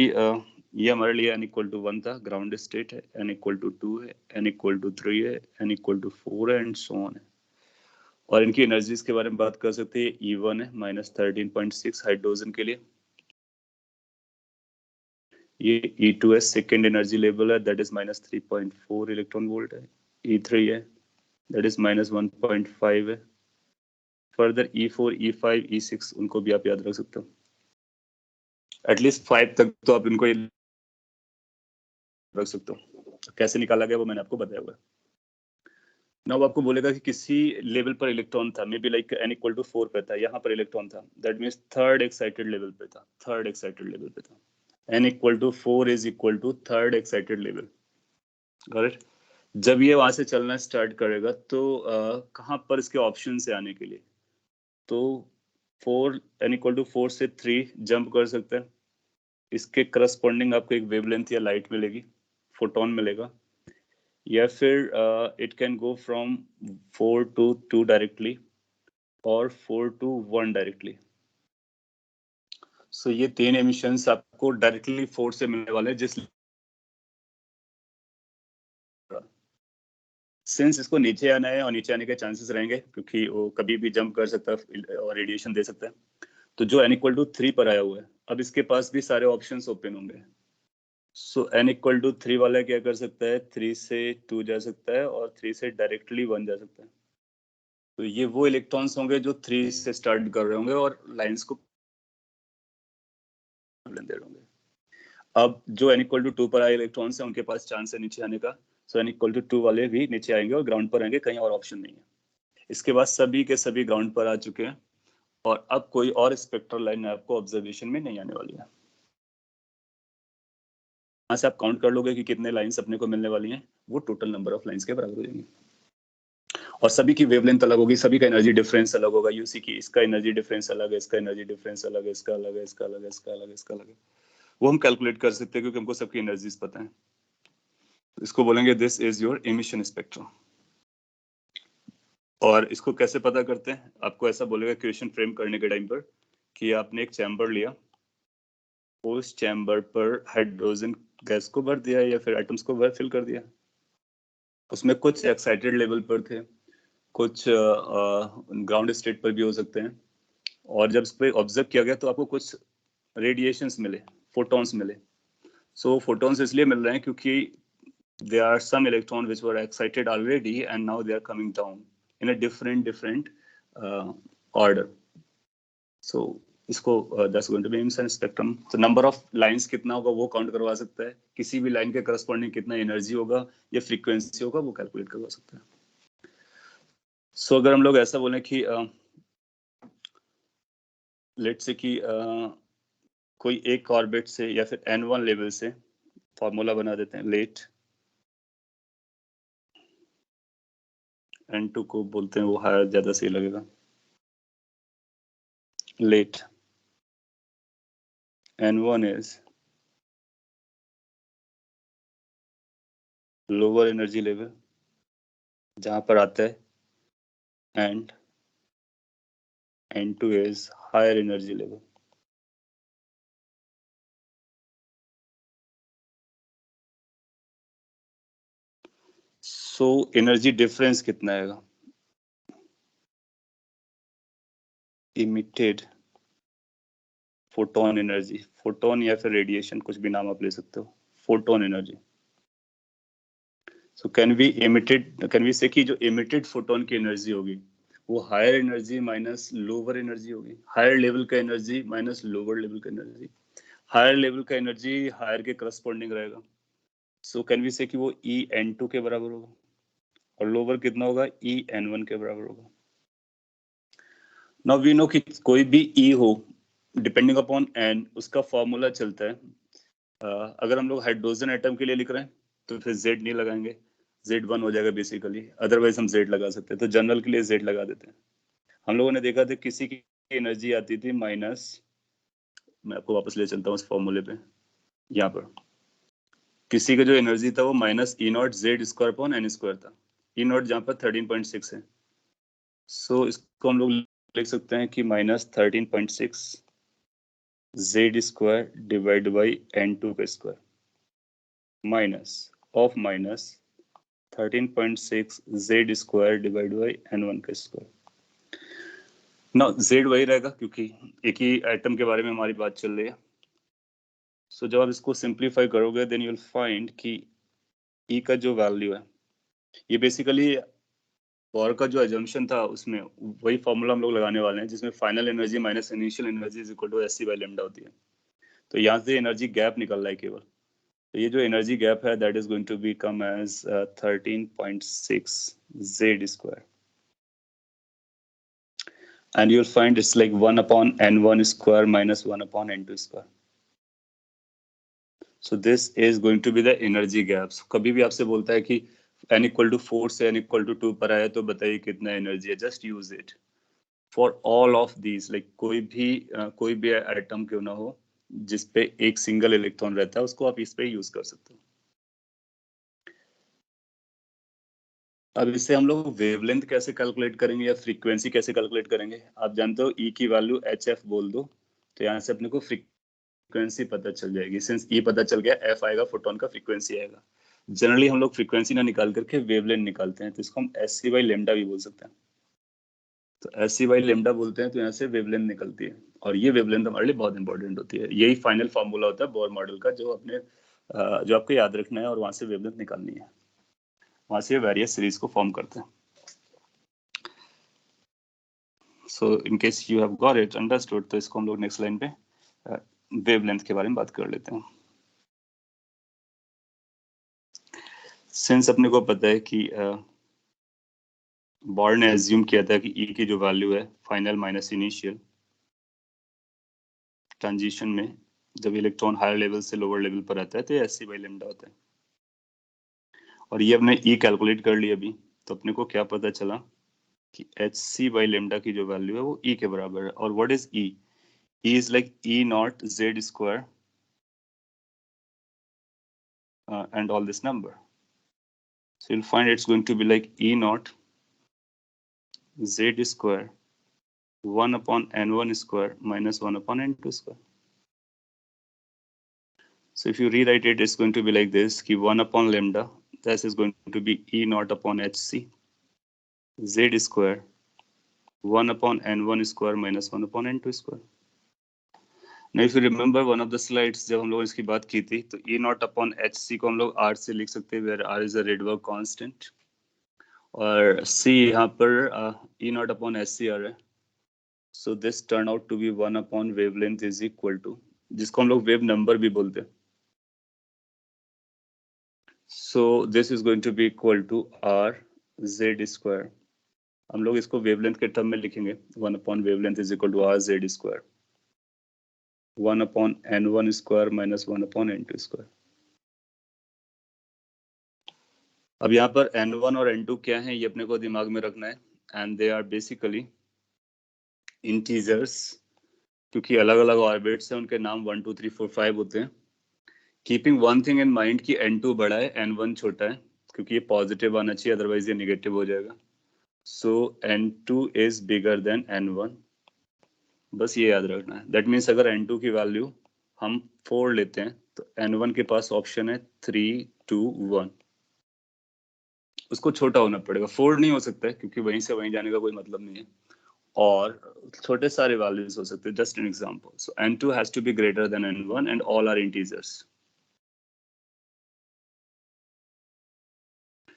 ये हमारे लिए n इक्वल टू 1 था, ग्राउंड स्टेट है, n इक्वल टू 2 है, n इक्वल टू 3 है, n इक्वल टू 4 है एंड सो ऑन है। और इनकी एनर्जीज के बारे में बात कर सकते हैं, E1 है -13.6 हाइड्रोजन के लिए, ये E2 है सेकेंड एनर्जी लेवल है, दैट इज -3.4 इलेक्ट्रॉन वोल्ट है, E3 है दैट इज -1.5 है, फर्दर E4, E5, E6 उनको भी आप याद रख सकते हो, एटलीस्ट 5 तक तो आप इनको रख सकते हो। कैसे निकाला गया वो मैंने आपको बताया हुआ है। ना वो आपको बोलेगा कि किसी लेवल पर इलेक्ट्रॉन था, maybe like n equal to 4 पे था, यहाँ पर इलेक्ट्रॉन था, that means third excited level पे था, थर्ड एक्साइटेड लेवल पे था, n equal to 4 is equal to third excited level. Correct. जब ये वहां से चलना स्टार्ट करेगा तो कहाँ पर इसके ऑप्शन से आने के लिए, तो 4 n इक्वल टू 4 से 3 जंप कर सकते हैं, इसके करस्पॉन्डिंग आपको एक वेवलेंथ या लाइट मिलेगी, फोटोन मिलेगा, या फिर it can go from 4 to 2 directly और 4 to 1 डायरेक्टली। सो ये तीन एमिशंस आपको डायरेक्टली 4 से मिलने वाले हैं, जिस सिंस इसको नीचे आना है और नीचे आने के चांसेस रहेंगे क्योंकि वो कभी भी जंप कर सकता है और रेडिएशन दे सकता है, तो जो n इक्वल टू 3 पर आया हुआ है अब इसके पास भी सारे ऑप्शंस ओपन होंगे। सो n इक्वल टू 3 वाला क्या कर सकता है, 3 से 2 जा सकता है और 3 से डायरेक्टली 1 जा सकता है। तो ये वो इलेक्ट्रॉन्स होंगे जो 3 से स्टार्ट कर रहे होंगे और लाइंस को दे रहे होंगे। अब जो n इक्वल टू 2 पर आए इलेक्ट्रॉन्स हैं उनके पास चांस है नीचे आने का, सो n इक्वल टू 2 वाले भी नीचे आएंगे और ग्राउंड पर आएंगे, कहीं और ऑप्शन नहीं है। इसके बाद सभी के सभी ग्राउंड पर आ चुके हैं और अब कोई और स्पेक्ट्रल लाइन आपको ऑब्जर्वेशन में नहीं आने वाली है। यहाँ से आप काउंट कर लोगे कि कितने लाइंस अपने को मिलने वाली हैं, वो टोटल नंबर ऑफ लाइंस के बराबर हो जाएंगे और सभी की वेवलेंथ अलग होगी, सभी का एनर्जी डिफरेंस अलग होगा। यूसी की इसका एनर्जी डिफरेंस अलग है, इसका एनर्जी डिफरेंस अलग है, इसका अलग है, इसका अलग है, इसका अलग है, इसका अलग है, वो हम कैलकुलेट कर सकते हैं क्योंकि हमको सबकी एनर्जीज पता है। इसको बोलेंगे this is your emission spectrum. और इसको कैसे पता करते हैं, आपको ऐसा बोलेगा क्वेश्चन फ्रेम करने के टाइम पर कि आपने एक चैम्बर लिया, उस चैम्बर पर हाइड्रोजन गैस को भर दिया या फिर एटम्स को भर फिल कर दिया, उसमें कुछ एक्साइटेड लेवल पर थे, कुछ ग्राउंड स्टेट पर भी हो सकते हैं, और जब इस पर ऑब्जर्व किया गया तो आपको कुछ रेडिएशंस मिले, फोटॉन्स मिले। सो फोटॉन्स इसलिए मिल रहे हैं क्योंकि there are some electrons which were excited already and now they are coming down in a different order. So इसको that's going to be emission spectrum. तो नंबर ऑफ लाइंस कितना होगा वो काउंट करवा सकता है, किसी भी लाइन के करस्पॉन्डिंग कितना एनर्जी होगा या फ्रीक्वेंसी होगा वो कैलकुलेट करवा सकता है। सो अगर हम लोग ऐसा बोलें कि लेट्स से कि कोई एक ऑर्बिट से या फिर n1 लेवल से फॉर्मूला बना देते हैं, लेट n2 को बोलते हैं, वो हायर ज्यादा सही लगेगा, let n1 is lower energy level जहां पर आता है, and n2 is higher energy level. So energy difference कितना आएगा, इमिटेड फोटोन एनर्जी, फोटोन या फिर रेडिएशन कुछ भी नाम आप ले सकते हो, photon energy. So can we say कि जो इमिटेड फोटोन की एनर्जी होगी वो higher energy minus lower energy होगी, हायर लेवल का एनर्जी माइनस लोअर लेवल का एनर्जी। हायर लेवल का एनर्जी हायर के करस्पॉन्डिंग रहेगा, सो कैन वी से कि वो E n2 के बराबर होगा, और लोअर कितना होगा, En1 के बराबर होगा। नाउ वी नो कि कोई भी E हो डिपेंडिंग अपॉन n उसका फॉर्मूला चलता है। अगर हम लोग हाइड्रोजन एटम के लिए लिख रहे हैं तो फिर Z नहीं लगाएंगे, Z1 हो जाएगा बेसिकली, अदरवाइज हम Z लगा सकते हैं, तो जनरल के लिए Z लगा देते हैं। हम लोगों ने देखा था किसी की एनर्जी आती थी माइनस, मैं आपको वापस ले चलता हूँ उस फॉर्मूले पे, यहाँ पर किसी का जो एनर्जी था वो minus E0 Z² upon n² था, E0 जहाँ पर 13.6 है। सो इसको हम लोग लिख सकते हैं कि minus 13.6 Z² divide by n2 का square minus of minus 13.6 Z² divide by n1 का स्क्वायर। ना Z वही रहेगा क्योंकि एक ही एटम के बारे में हमारी बात चल रही है। सो जब आप इसको सिंप्लीफाई करोगे देन यू विल फाइंड कि E का जो वैल्यू है, ये बेसिकली बोर का जो एजम्पशन था उसमें वही फॉर्मूला हम लोग लगाने वाले हैं जिसमें final energy minus initial energy is equal to S by lambda होती है। तो यहाँ से एनर्जी गैप निकल रहा है केवल, तो ये जो एनर्जी गैप है that is going to be come as 13.6 Z², and you'll find it's like 1 upon n1 square minus 1 upon n2 square. So this is going to be the energy gaps. कभी भी आपसे बोलता है कि n equal to 4 से n equal to 2 पर आए तो बताइए कितना एनर्जी है, just use it for all of these, like कोई भी एटम क्यों ना हो जिसपे एक सिंगल इलेक्ट्रॉन रहता है उसको आप इस पे यूज कर सकते हो। अब इससे हम लोग वेवलेंथ कैसे कैलकुलेट करेंगे या फ्रीक्वेंसी कैसे कैलकुलेट करेंगे, आप जानते हो E की वैल्यू HF बोल दो तो यहाँ से अपने को फ्रीक्वेंसी पता चल जाएगी। सिंस E पता चल गया, F आएगा, फोटोन का फ्रीक्वेंसी आएगा। जनरली हम लोग फ्रीक्वेंसी ना निकाल करके वेवलेंथ निकालते हैं, तो इसको हम SC बाई लेमडा भी बोल सकते हैं। तो SC बाई लेमडा बोलते हैं तो यहाँ से वेवलेंथ निकलती है, और ये वेवलेंथ हमारे लिए बहुत इंपॉर्टेंट होती है। यही फाइनल फॉर्मूला होता है बोर मॉडल का जो आपको याद रखना है और वहां से वेवलेंथ निकालनी है, वहां से वेरियस सीरीज को फॉर्म करते हैं। So in case you have got it understood, तो इसको हम लोग नेक्स्ट लाइन पे वेवलेंथ के बारे में बात कर लेते हैं। सिंस अपने को पता है कि बोर ने एज्यूम किया था कि E की जो वैल्यू है फाइनल माइनस इनिशियल ट्रांजिशन में जब इलेक्ट्रॉन हायर लेवल से लोअर लेवल पर आता है तो SC बाई लेमडा होता है, और ये अपने E कैलकुलेट कर लिया अभी, तो अपने को क्या पता चला कि HC बाई लेमडा की जो वैल्यू है वो E के बराबर है। और what is E? E is like E0 Z² and all this number. So you'll find it's going to be like E0 Z² 1 upon n1 square minus 1 upon n2 square. So if you rewrite it, it's going to be like this, कि 1 upon lambda, this is going to be E0 upon HC Z² 1 upon n1 square minus 1 upon n2 square. Now if you remember one of the slides जब हम लोग इसकी बात की थी, तो E0 upon HC को हम लोग R से लिख सकते हैं, where R is a Rydberg constant, और C यहाँ पर E0 upon SC आ रहा है, So this turn out to be 1 upon wavelength is equal to, जिसको हम लोग वेव नंबर भी बोलते हैं. So this is going to be equal to r z square. हम लोग इसको वेवलेंथ के टर्म में लिखेंगे. 1 upon wavelength is equal to r z square. 1 upon n1 square minus 1 upon n2 square. अब यहाँ पर n1 और n2 क्या है ये अपने को दिमाग में रखना है. And they are basically integers, क्योंकि अलग अलग ऑर्बिट्स हैं उनके नाम 1 2 3 4 5 होते हैं. Keeping one thing in mind कि n2 बड़ा है n1 छोटा है, क्योंकि ये पॉजिटिव आना चाहिए अदरवाइज ये नेगेटिव हो जाएगा. सो n2 is bigger than n1. बस ये याद रखना है. दैट मीन्स अगर n2 की वैल्यू हम 4 लेते हैं तो n1 के पास ऑप्शन है 3 2 1. उसको छोटा होना पड़ेगा. 4 नहीं हो सकता है क्योंकि वहीं से वहीं जाने का कोई मतलब नहीं है. और छोटे सारे वैल्यूज हो सकते हैं. Just an example. So n2 has to be greater than n1 and all are integers.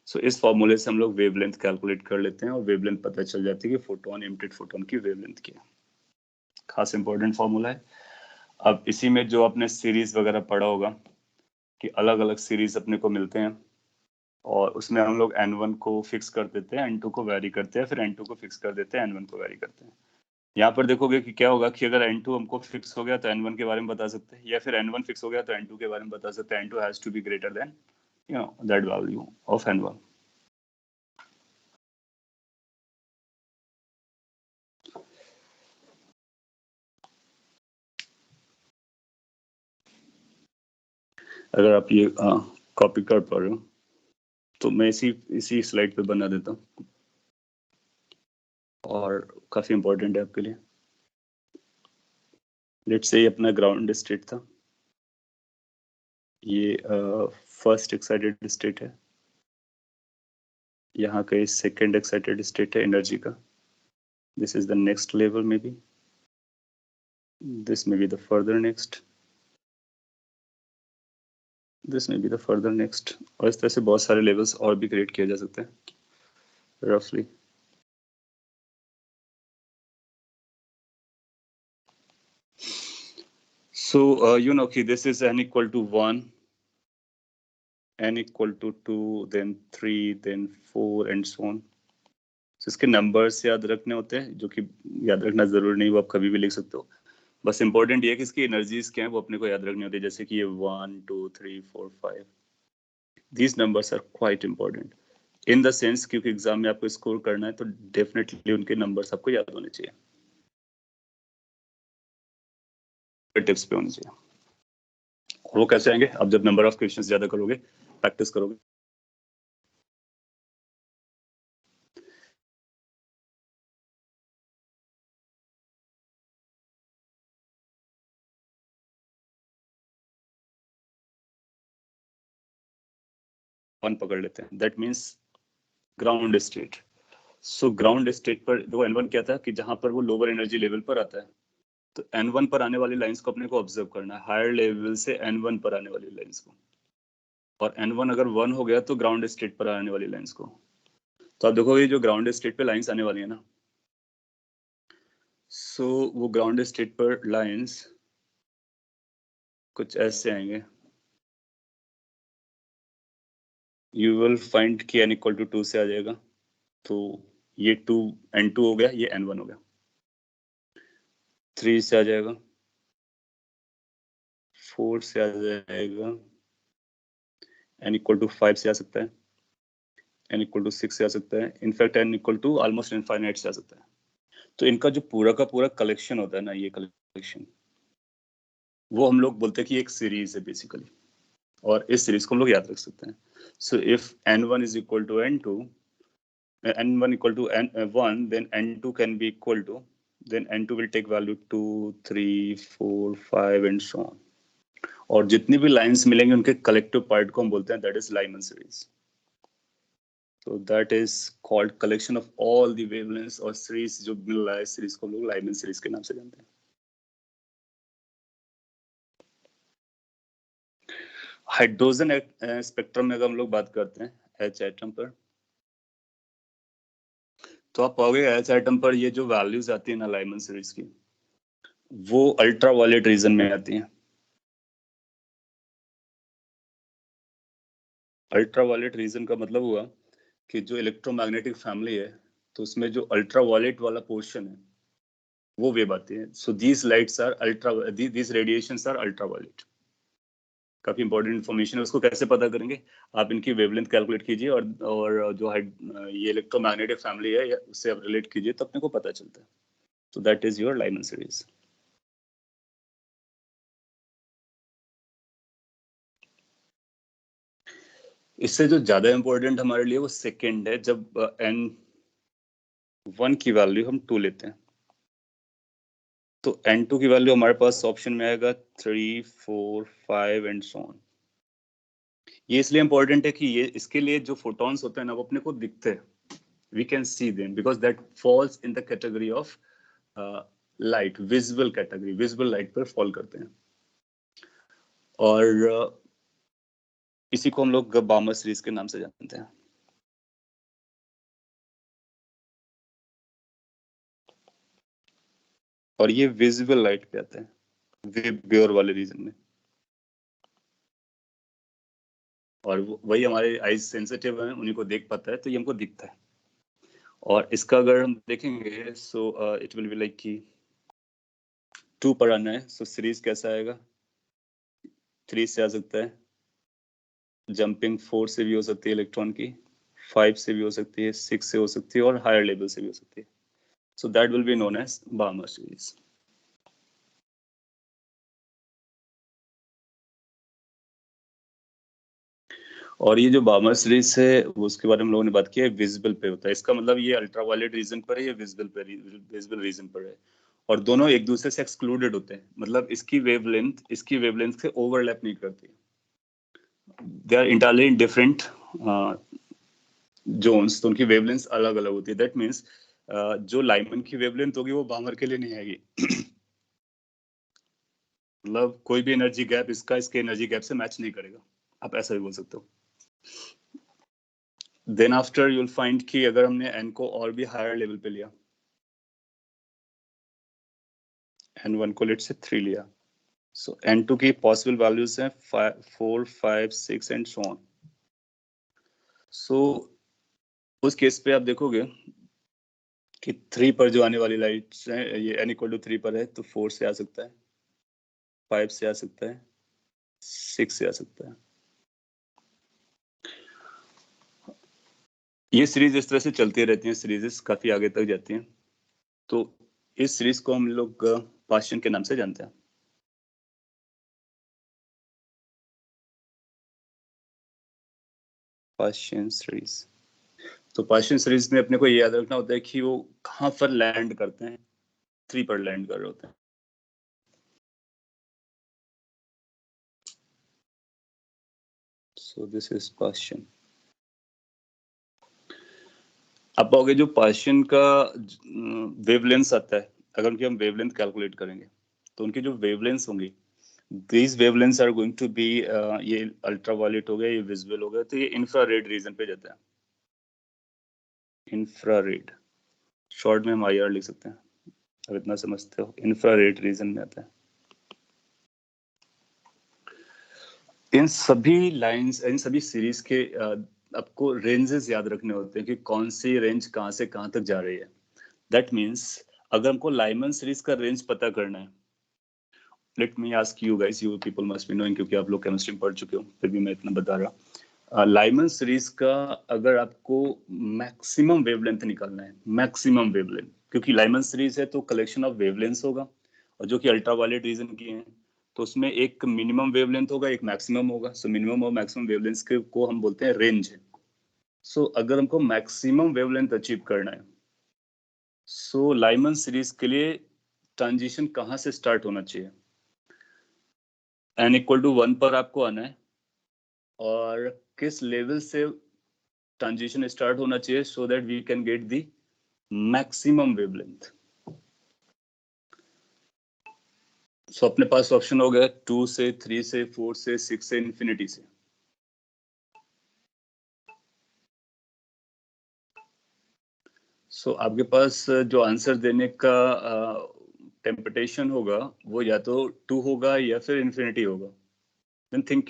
So इस फॉर्मूले से हम लोग वेवलेंथ कैलकुलेट कर लेते हैं और वेवलेंथ पता चल जाती है कि फोटोन, एमिटेड फोटोन की वेवलेंथ क्या है. खास इंपॉर्टेंट फॉर्मूला है. अब इसी में जो आपने सीरीज वगैरह पढ़ा होगा कि अलग अलग सीरीज अपने को मिलते हैं और उसमें हम लोग n1 को फिक्स कर देते हैं, n2 को वेरी करते हैं, फिर n2 को फिक्स कर देते हैं, n1 को वेरी करते हैं. यहाँ पर देखोगे कि क्या होगा कि अगर n2 हमको फिक्स हो गया तो n1 के बारे में बता सकते हैं, या फिर n1 फिक्स हो गया तो n2 के बारे में बता सकते हैं. n2 has to be greater than that value of n1. अगर आप ये कॉपी कर पा रहे हो तो मैं इसी स्लाइड पे बना देता हूँ और काफी इंपॉर्टेंट है आपके लिए. लेट्स से अपना ग्राउंड स्टेट था. ये फर्स्ट एक्साइटेड स्टेट है. यहाँ का सेकेंड एक्साइटेड स्टेट है एनर्जी का. This is the next level में बी. दिस में be the further next. This में बी द फर्दर नेक्स्ट. और इस तरह से बहुत सारे लेवल्स और भी क्रिएट किए जा सकते हैं रफली. So you know कि this is n equal to 1, n equal to 2, then 3, then 4 and so on. So इसके नंबर्स याद रखने होते हैं, जो कि याद रखना जरूरी नहीं, वो आप कभी भी लिख सकते हो. बस इंपॉर्टेंट ये है कि इसकी एनर्जीज क्या है वो अपने को याद रखनी होती है. जैसे कि ये 1 2 3 4 5. These numbers are quite important in the sense क्योंकि एग्जाम में आपको स्कोर करना है तो डेफिनेटली उनके नंबर्स आपको याद होने चाहिए. टिप्स पे होने चाहिए. वो कैसे आएंगे? आप जब नंबर ऑफ क्वेश्चंस ज्यादा करोगे, प्रैक्टिस करोगे. वन पकड़ लेते हैं. That means ground state. So ground state पर वो n1 क्या था कि जहां पर वो लोअर एनर्जी लेवल पर आता है तो n1 पर आने वाली लाइंस को अपने को ऑब्जर्व करना है. हायर लेवल से n1 पर आने वाली लाइंस को. और n1 अगर 1 हो गया तो ग्राउंड स्टेट पर आने वाली लाइंस को. तो आप देखोगे जो ग्राउंड स्टेट पे लाइंस आने वाली है ना, सो वो ग्राउंड स्टेट पर लाइंस कुछ ऐसे आएंगे. यू विल फाइंड कि n इक्वल टू 2 से आ जाएगा. तो ये 2 n2 हो गया, ये n1 हो गया. 3 से आ जाएगा, 4 से आ जाएगा, n इक्वल टू 5 से आ सकता है, n इक्वल टू 6 से आ सकता है. In fact n equal to almost infinite से आ सकता है. तो इनका जो पूरा का पूरा कलेक्शन होता है ना, ये कलेक्शन, वो हम लोग बोलते हैं कि एक सीरीज है बेसिकली. और इस सीरीज को हम लोग याद रख सकते हैं. So if n1 is equal to n2, n1 equal to n1, then n2 can be equal to, then n2 will take value 2 3 4 5 and so on. और जितनी भी लाइंस मिलेंगे उनके कलेक्टिव पार्ट को हम बोलते हैं that is Lyman series. So that is called collection of all the wavelengths और सीरीज जो मिल रहा है, सीरीज को हम लोग लाइमन सीरीज के नाम से जानते हैं. हाइड्रोजन स्पेक्ट्रम में अगर हम लोग बात करते हैं H एटम पर, तो आप पाओगे एच एटम पर ये जो वैल्यूज आती है ना लाइमन सीरीज की, वो अल्ट्रा वायलेट रीजन में आती हैं। अल्ट्रा वायलेट रीजन का मतलब हुआ कि जो इलेक्ट्रोमैग्नेटिक फैमिली है, तो उसमें जो अल्ट्रा वायलेट वाला पोर्शन है वो वेव आती है। So these lights are ultra, these radiations are ultraviolet. काफी इंपॉर्टेंट इन्फॉर्मेशन है। उसको कैसे पता करेंगे? आप इनकी वेवलेंथ कैलकुलेट कीजिए और जो ये इलेक्ट्रोमैग्नेटिक फैमिली है उससे आप रिलेट कीजिए, तो अपने को पता चलता है। So that is your Lyman series. इससे जो ज्यादा इंपॉर्टेंट हमारे लिए वो सेकंड है, जब n1 की वैल्यू हम 2 लेते हैं, तो n2 की वैल्यू हमारे पास ऑप्शन में आएगा 3, 4, 5 एंड सो ऑन। ये इसलिए इंपॉर्टेंट है कि ये इसके लिए जो फोटॉन्स होते हैं ना वो अपने को दिखते हैं, we can see them because that falls in the category of light, visible category, visible light पर fall करते हैं। और इसी को हम लोग बामर सीरीज के नाम से जानते हैं। और ये विजिबल लाइट पे आता है, वेव वाले रीजन में। और वही हमारे आईज सेंसिटिव हैं, उन्हीं को देख पाता है, तो ये हमको दिखता है। और इसका अगर हम देखेंगे so it will be like कि 2 पर आना है, सो सीरीज कैसा आएगा? 3 से आ सकता है, जंपिंग 4 से भी हो सकती है इलेक्ट्रॉन की, 5 से भी हो सकती है, 6 से हो सकती है, और हायर लेवल से भी हो सकती है। So that will be known as Balmer series. और ये जो बार्मर सीरीज है उसके बारे में हम लोगों ने बात की है, विजिबल पे होता है। इसका मतलब ये अल्ट्रावायलेट रीजन पर है, ये विजिबल रीजन पर है। और दोनों एक दूसरे से एक्सक्लूडेड होते हैं, मतलब इसकी वेवलेंथ से ओवरलैप नहीं करती। They are entirely in different zones, तो उनकी वेवलेंथ अलग अलग होती है। दैट मीन्स जो लाइमन की वेवलेंथ होगी वो बार्मर के लिए नहीं आएगी। मतलब कोई भी एनर्जी गैप इसके एनर्जी गैप से मैच नहीं करेगा, आप ऐसा भी बोल सकते हो। देन आफ्टर यूल फाइंड कि अगर हमने n को और भी हायर लेवल पे लिया, n1 को लेट से 3 लिया, सो n2 की पॉसिबल वैल्यूज हैं 4, 5, 6 एंड सो ऑन। सो उस केस पे आप देखोगे कि 3 पर जो आने वाली लाइट्स हैं, ये n इक्वल टू 3 पर है, तो 4 से आ सकता है, 5 से आ सकता है, 6 से आ सकता है। ये सीरीज इस तरह से चलती रहती हैं, सीरीजेस काफी आगे तक जाती हैं। तो इस सीरीज को हम लोग पास्शियन के नाम से जानते हैं। पास्शियन सीरीज। तो पास्शियन सीरीज में अपने को ये याद रखना होता है कि वो कहाँ पर लैंड करते हैं। 3 पर लैंड कर रहे होते हैं। So this is Paschen. आप पाओगे जो पास्शियन का वेवलेंथ आता है, अगर उनकी हम वेवलेंथ कैलकुलेट करेंगे तो उनकी जो वेवलेंथ होंगी, these wavelengths are going to be ये अल्ट्रावायलेट हो गया, ये विजिबल हो गया, तो ये इंफ्रारेड रीजन पे जाता है। इंफ्रारेड, शॉर्ट में हम IR लिख सकते हैं, अब इतना समझते हो, इंफ्रारेड रीजन में आता है। इन सभी लाइंस, इन सभी सीरीज के आपको रेंजेस याद रखने होते हैं कि कौन सी रेंज कहाँ से कहाँ तक जा रही है। दैट मीन्स अगर हमको लाइमन सीरीज का रेंज पता करना है, let me ask you guys, you people must be knowing, क्योंकि आप लोग केमिस्ट्री में पढ़ चुके हो, फिर भी मैं इतना बता रहा। लाइमन सीरीज का अगर आपको मैक्सिमम वेवलेंथ निकालना है, मैक्सिमम वेवलेंथ, क्योंकि लाइमन सीरीज है तो कलेक्शन ऑफ वेवलेंथ होगा, और जो कि अल्ट्रावायलेट रीजन की है, तो उसमें एक मिनिमम वेवलेंथ होगा, एक मैक्सिमम होगा। सो मिनिमम और मैक्सिमम वेवलेंथ को हम बोलते हैं रेंज। सो अगर हमको मैक्सिमम वेवलेंथ अचीव करना है, सो लाइमन सीरीज के लिए ट्रांजिशन कहाँ से स्टार्ट होना चाहिए? n इक्वल टू 1 पर आपको आना है, और किस लेवल से ट्रांजिशन स्टार्ट होना चाहिए so that we can get the maximum wavelength. So अपने पास ऑप्शन हो गया 2 से, 3 से, 4 से, 6 से, इंफिनिटी से। सो आपके पास जो आंसर देने का टेम्पटेशन होगा वो या तो 2 होगा या फिर इन्फिनिटी होगा. Then think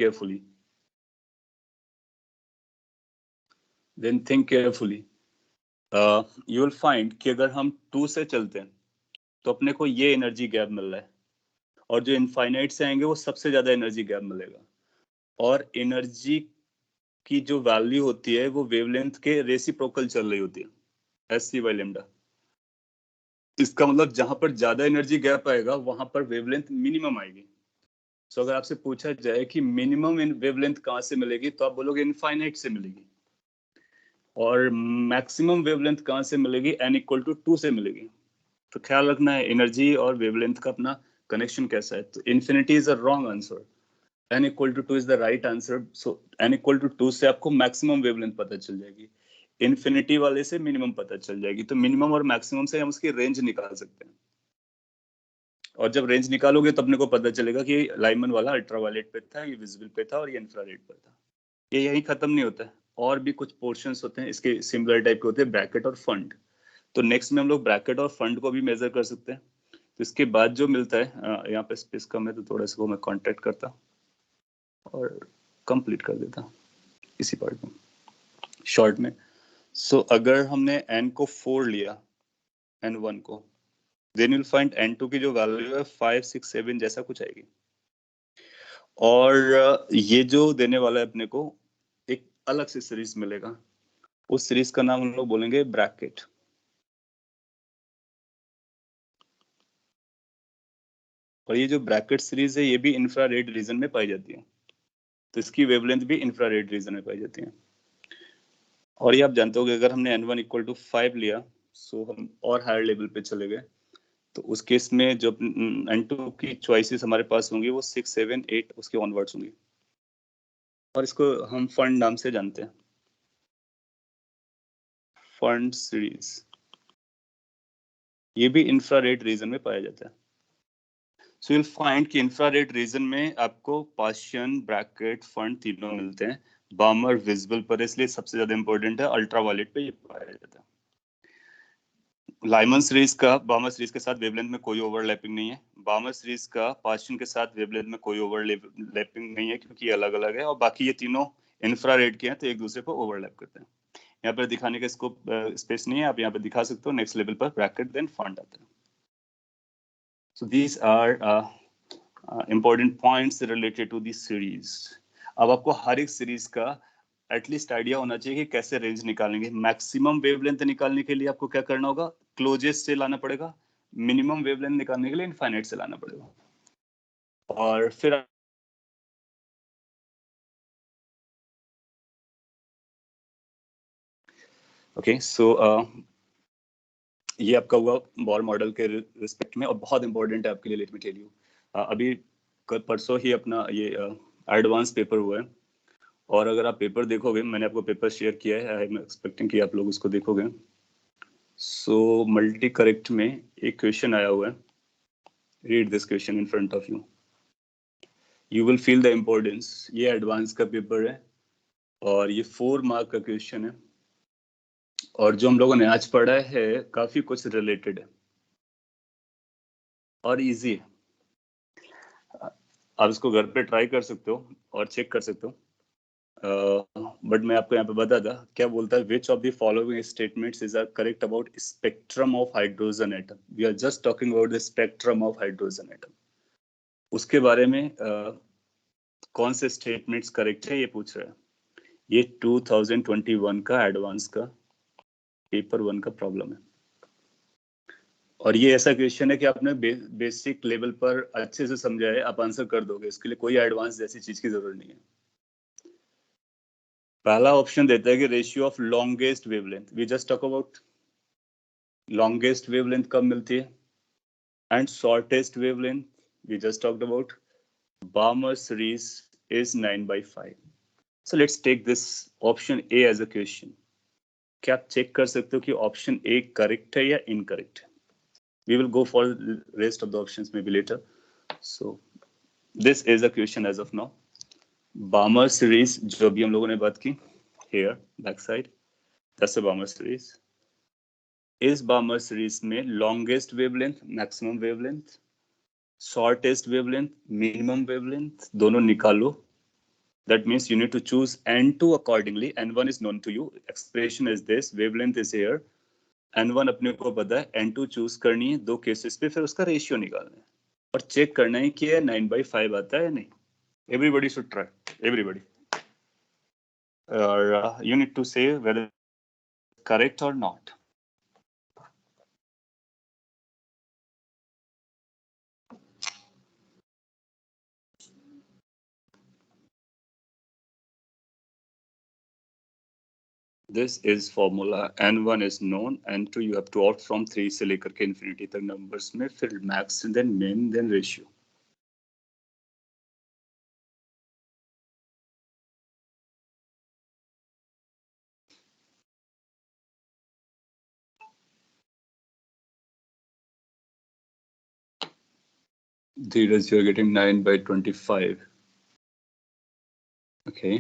carefully. You will find कि अगर हम 2 से चलते हैं तो अपने को ये एनर्जी गैप मिल रहा है, और जो इनफाइनाइट से आएंगे वो सबसे ज्यादा एनर्जी गैप मिलेगा. और एनर्जी की जो वैल्यू होती है वो वेवलेंथ के रेसिप्रोकल चल रही होती है, hc/λ. इसका मतलब जहां पर ज्यादा एनर्जी गैप आएगा वहां पर वेवलेंथ मिनिमम आएगी. सो अगर आपसे पूछा जाए कि मिनिमम वेवलेंथ कहाँ से मिलेगी तो आप बोलोगे इनफाइनाइट से मिलेगी. और मैक्सिमम वेवलेंथ कहाँ से मिलेगी? n=2 से मिलेगी. तो ख्याल रखना है एनर्जी और वेवलेंथ का अपना कनेक्शन कैसा है. तो infinity is a wrong answer, n=2 is the right answer. So n=2 से आपको मैक्सिमम वेवलेंथ पता चल जाएगी, इन्फिनिटी वाले से मिनिमम पता चल जाएगी. तो मिनिमम और मैक्सिमम से हम उसकी रेंज निकाल सकते हैं. और जब रेंज निकालोगे तो अपने को पता चलेगा कि लाइमन वाला अल्ट्रावायलेट पे था, ये विजिबल पे था, और ये इंफ्रारेड पे था. ये यही खत्म नहीं होता है, और भी कुछ पोर्शंस होते हैं इसके सिमिलर टाइप के होते हैं, ब्रैकेट और फंड. तो नेक्स्ट में हम लोग ब्रैकेट और फंड को भी मेजर कर सकते हैं. तो इसके बाद जो मिलता है, यहाँ पे स्पेस कम है तो थोड़ा सा मैं कॉन्ट्रैक्ट करता और कंप्लीट कर देता इसी पार्ट में शॉर्ट में. सो अगर हमने n को 4 लिया, n1 को, then you will find n2 की जो वैल्यू है 5, 6, 7 जैसा कुछ आएगी. और ये जो देने वाला है अपने को एक अलग से सीरीज मिलेगा, उस सीरीज का नाम हम लोग बोलेंगे ब्रैकेट. और ये जो ब्रैकेट सीरीज है ये भी इंफ्रारेड रीजन में पाई जाती है, तो इसकी वेवलेंथ भी इंफ्रारेड रीजन में पाई जाती है. और ये आप जानते हो कि अगर हमने n1=5 लिया, सो हम और हायर लेवल पे चले गए, तो उस केस में जो n2 की चॉइसेस हमारे पास होंगी वो 6, 7, 8 उसके ऑनवर्ड्स होंगी. और इसको हम फंड नाम से जानते हैं, फंड सीरीज. ये भी इंफ्रारेड रीजन में पाया जाता है. सो यू विल फाइंड कि इंफ्रारेड रीजन में आपको पाशियन, ब्रैकेट, फंड तीनों मिलते हैं. बामर विजिबल पर, इसलिए सबसे ज्यादा इंपॉर्टेंट है. अल्ट्रावायलेट पे ये पाया जाता है. लाइमन सीरीज का बामर सीरीज के साथ वेवलेंथ में कोई ओवरलैपिंग नहीं है. बामर सीरीज का पाशियन के साथ वेवलेंथ में कोई ओवरलैपिंग नहीं है क्योंकि ये अलग अलग है, और बाकी ये तीनों इंफ्रारेड के हैं तो एक दूसरे को ओवरलैप करते हैं. यहाँ पर दिखाने का स्कोप स्पेस नहीं है, आप यहाँ पे दिखा सकते हो. नेक्स्ट लेवल पर ब्रैकेट देन फंड आता है. So these are important points related to the series. अब आपको हर एक सीरीज का एटलीस्ट आइडिया होना चाहिए कि कैसे रेंज निकालेंगे. मैक्सिमम वेवलेंथ निकालने के लिए आपको क्या करना होगा? क्लोजेस्ट से लाना पड़ेगा. मिनिमम वेवलेंथ निकालने के लिए इनफाइनाइट से लाना पड़ेगा. और फिर ओके, सो ये आपका हुआ बॉर मॉडल के रिस्पेक्ट में, और बहुत इंपॉर्टेंट है आपके लिए. लेट मी टेल यू, अभी परसों ही अपना ये एडवांस पेपर हुआ है, और अगर आप पेपर देखोगे, मैंने आपको पेपर शेयर किया है, आई एम एक्सपेक्टिंग कि आप लोग उसको देखोगे. सो मल्टी करेक्ट में एक क्वेश्चन आया हुआ है. Read this question in front of you, you will feel the importance. ये एडवांस का पेपर है और ये 4 मार्क का क्वेश्चन है, और जो हम लोगों ने आज पढ़ा है काफी कुछ रिलेटेड है और इजी है. आप इसको घर पे ट्राई कर सकते हो और चेक कर सकते हो. बट मैं आपको यहाँ पे बता था क्या बोलता है. Which of the following statements is are correct about spectrum of hydrogen atom. We are just talking about the spectrum of hydrogen atom. उसके बारे में कौन से स्टेटमेंट्स करेक्ट है ये पूछ रहा है. ये 2021 का एडवांस का पेपर 1 का प्रॉब्लम है, और ये ऐसा क्वेश्चन है कि आपने बेसिक लेवल पर अच्छे से समझा है, आप आंसर कर दोगे. इसके लिए कोई एडवांस जैसी चीज की जरूरत नहीं है. पहला ऑप्शन देता है कि ratio of longest wavelength. We just talk about longest wavelength कब मिलती है, and shortest wavelength we just talked about. Balmer series is 9/5. So let's take this option A as a question. क्या आप चेक कर सकते हो कि ऑप्शन ए करेक्ट है या इनकरेक्ट है? We will go for rest of the options maybe later. So this is a question as of now. Balmer series जो भी हम लोगों ने बात की, here back side, that's a Balmer series. इस बार्मर सीरीज में longest wavelength, maximum wavelength, shortest wavelength, minimum wavelength दोनों निकालो. That means you need to choose N2 accordingly. N1 is known to you. Expression is this. Wavelength is here. N1 अपने को पता है. N2 choose करनी है दो केसेस पे, फिर उसका रेशियो निकालना है और चेक करना है कि 9/5 आता है या नहीं. Everybody should try. Everybody. You need to say whether it's correct or not. This is formula. N1 is known. N2 you have to opt from 3 से लेकर के infinity तक numbers में, फिर max, then min, then ratio. Dheeraj, you are getting 9/25. Okay.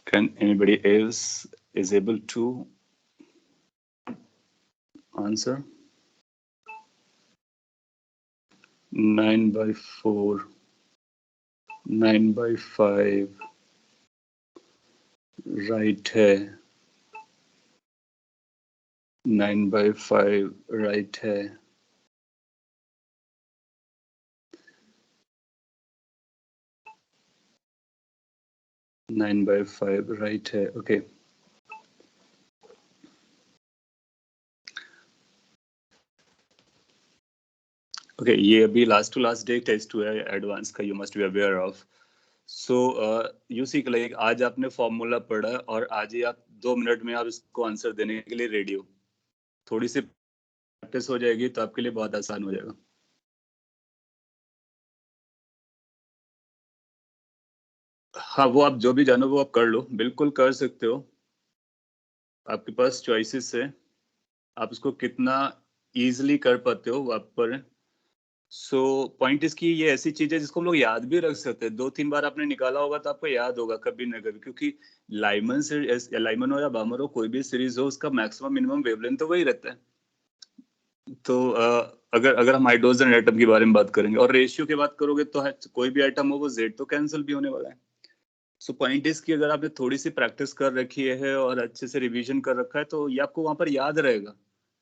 Can anybody else is able to answer? 9/4, 9/5 right है, 9/5 right है. Nine by 5 right है. Okay. Okay, ये अभी last to last day test हुआ है एडवांस का, you must be aware of. So you see like आज आपने फॉर्मूला पढ़ा और आज ही आप 2 मिनट में आप इसको आंसर देने के लिए रेडी हो. थोड़ी सी प्रैक्टिस हो जाएगी तो आपके लिए बहुत आसान हो जाएगा. हाँ, वो आप जो भी जानो वो आप कर लो, बिल्कुल कर सकते हो. आपके पास चॉइसेस है, आप उसको कितना इजीली कर पाते हो वो आप पर. सो पॉइंट इसकी ये ऐसी चीज है जिसको हम लोग याद भी रख सकते हैं. 2-3 बार आपने निकाला होगा तो आपको याद होगा कभी ना कभी, क्योंकि लाइमन हो या बामर हो, कोई भी सीरीज हो, उसका मैक्सिमम मिनिमम वेवलेंथ तो वही रहता है. तो अगर हम हाइड्रोजन एटम के बारे में बात करेंगे और रेशियो की बात करोगे तो कोई भी एटम हो वो Z तो कैंसिल भी होने वाला है. सो पॉइंट इज कि अगर आपने थोड़ी सी प्रैक्टिस कर रखी है और अच्छे से रिवीजन कर रखा है तो ये आपको वहां पर याद रहेगा.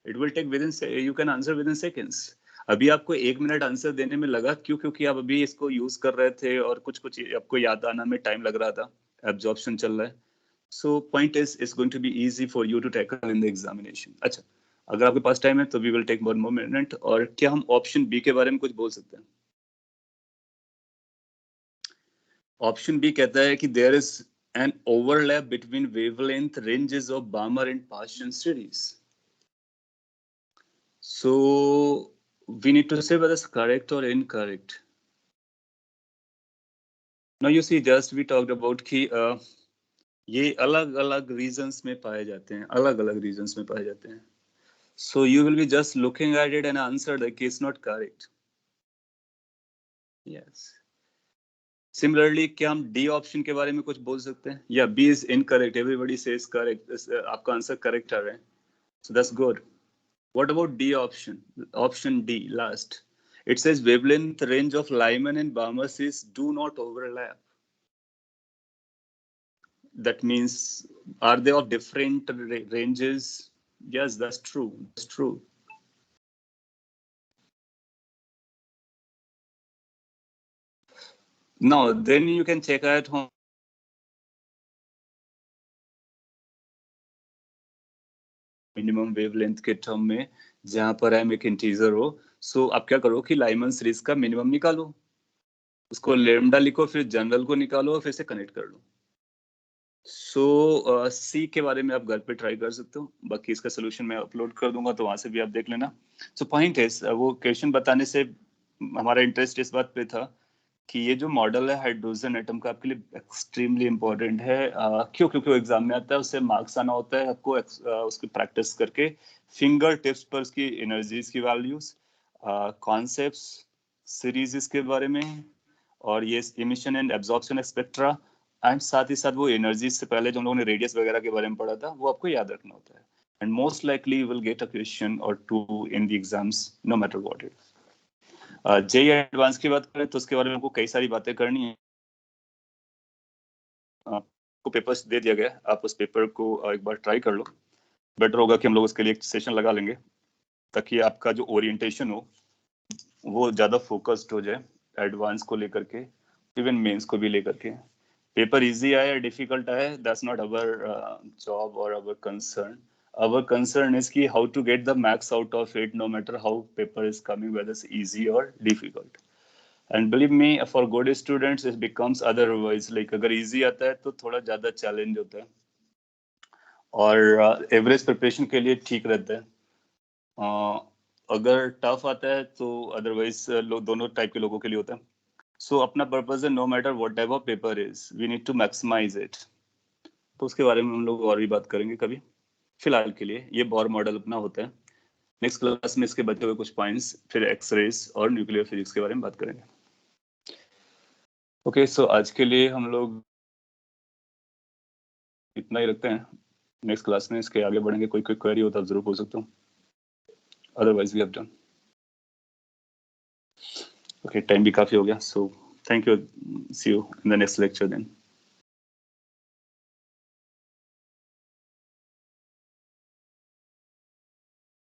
It will take you can answer within seconds. अभी आपको 1 मिनट आंसर देने में लगा क्यों? क्योंकि आप अभी इसको यूज कर रहे थे और कुछ कुछ आपको याद आना में टाइम लग रहा था, एब्जॉर्प्शन चल रहा है. So point is it's going to be easy for you to tackle in the examination. अच्छा, अगर आपके पास टाइम है तो we will take 1 more minute. और क्या हम ऑप्शन बी के बारे में कुछ बोल सकते हैं? ऑप्शन बी कहता है कि there is an overlap between wavelength ranges of Balmer and Paschen series. So we need to say whether it's correct or incorrect. Now you see, just we talked about कि ये अलग अलग reasons में पाए जाते हैं, अलग अलग reasons में पाए जाते हैं. So you will be just looking at it and answer that it's not correct. Yes. Similarly, क्या हम D ऑप्शन के बारे में कुछ बोल सकते हैं? या B is incorrect. Everybody says correct. आपका आंसर correct आ रहा है. So that's good. What about D option? Option D, last. It says wavelength range of Lyman and Balmer series do not overlap. That means, are they of different ranges? Yes, that's true. That's true. Now, then you can check at home. Minimum wavelength के term में जहां पर m एक integer हो. सो आप क्या करो कि लाइमन सीरीज का मिनिमम निकालो, उसको लेमडा लिखो, फिर जनरल को निकालो और फिर से कनेक्ट कर लो. सो सी के बारे में आप घर पे ट्राई कर सकते हो, बाकी इसका सोल्यूशन मैं अपलोड कर दूंगा तो वहां से भी आप देख लेना। सो पॉइंट है, वो क्वेश्चन बताने से हमारा इंटरेस्ट इस बात पे था कि ये जो मॉडल है हाइड्रोजन एटम का आपके लिए एक्सट्रीमली इंपॉर्टेंट है। क्यों? क्योंकि वो एग्जाम में आता है, उससे मार्क्स आना होता है आपको उसकी प्रैक्टिस करके फिंगर टिप्स पर उसकी एनर्जीज की वैल्यूज, कॉन्सेप्ट्स, सीरीज के बारे में, और ये emission and absorption spectra, and साथ ही साथ वो एनर्जी से पहले जो हम लोगों ने रेडियस वगैरह के बारे में पढ़ा था वो आपको याद रखना होता है। And most likely will get a question or two in the exams no matter what it. JEE advance की बात करें तो उसके बारे में हमको कई सारी बातें करनी है। आपको पेपर्स दे दिया गया है, आप उस पेपर को एक बार ट्राई कर लो। बेटर होगा कि हम लोग उसके लिए एक सेशन लगा लेंगे ताकि आपका जो ओरिएंटेशन हो वो ज़्यादा फोकस्ड हो जाए एडवांस को लेकर के, इवन मेंस को भी लेकर के। पेपर इजी आया या डिफिकल्ट आया, that's not our job or our concern. Our concern is कि how to get the max out of it, no matter how paper is coming, whether it's easy or difficult. And believe me, for good students it becomes otherwise, like अगर easy आता है तो थोड़ा ज़्यादा challenge होता है, और average preparation के लिए ठीक रहता है। अगर टफ आता है तो अदरवाइज दोनों टाइप के लोगों के लिए होता है। सो अपना पर्पज है, no matter what type of paper is, we need to maximise it. तो उसके बारे में हम लोग और भी बात करेंगे कभी। फिलहाल के लिए ये बोर मॉडल अपना होता है। नेक्स्ट क्लास में इसके बचे हुए कुछ पॉइंट्स, फिर एक्सरेज और न्यूक्लियर फिजिक्स के बारे में बात करेंगे। ओके, सो आज के लिए हम लोग इतना ही रखते हैं। नेक्स्ट क्लास में इसके आगे बढ़ेंगे। कोई क्वेरी हो तो आप जरूर पूछ सकते हो, otherwise we have done. Okay, time भी काफी हो गया, so thank you, see you in the next lecture then.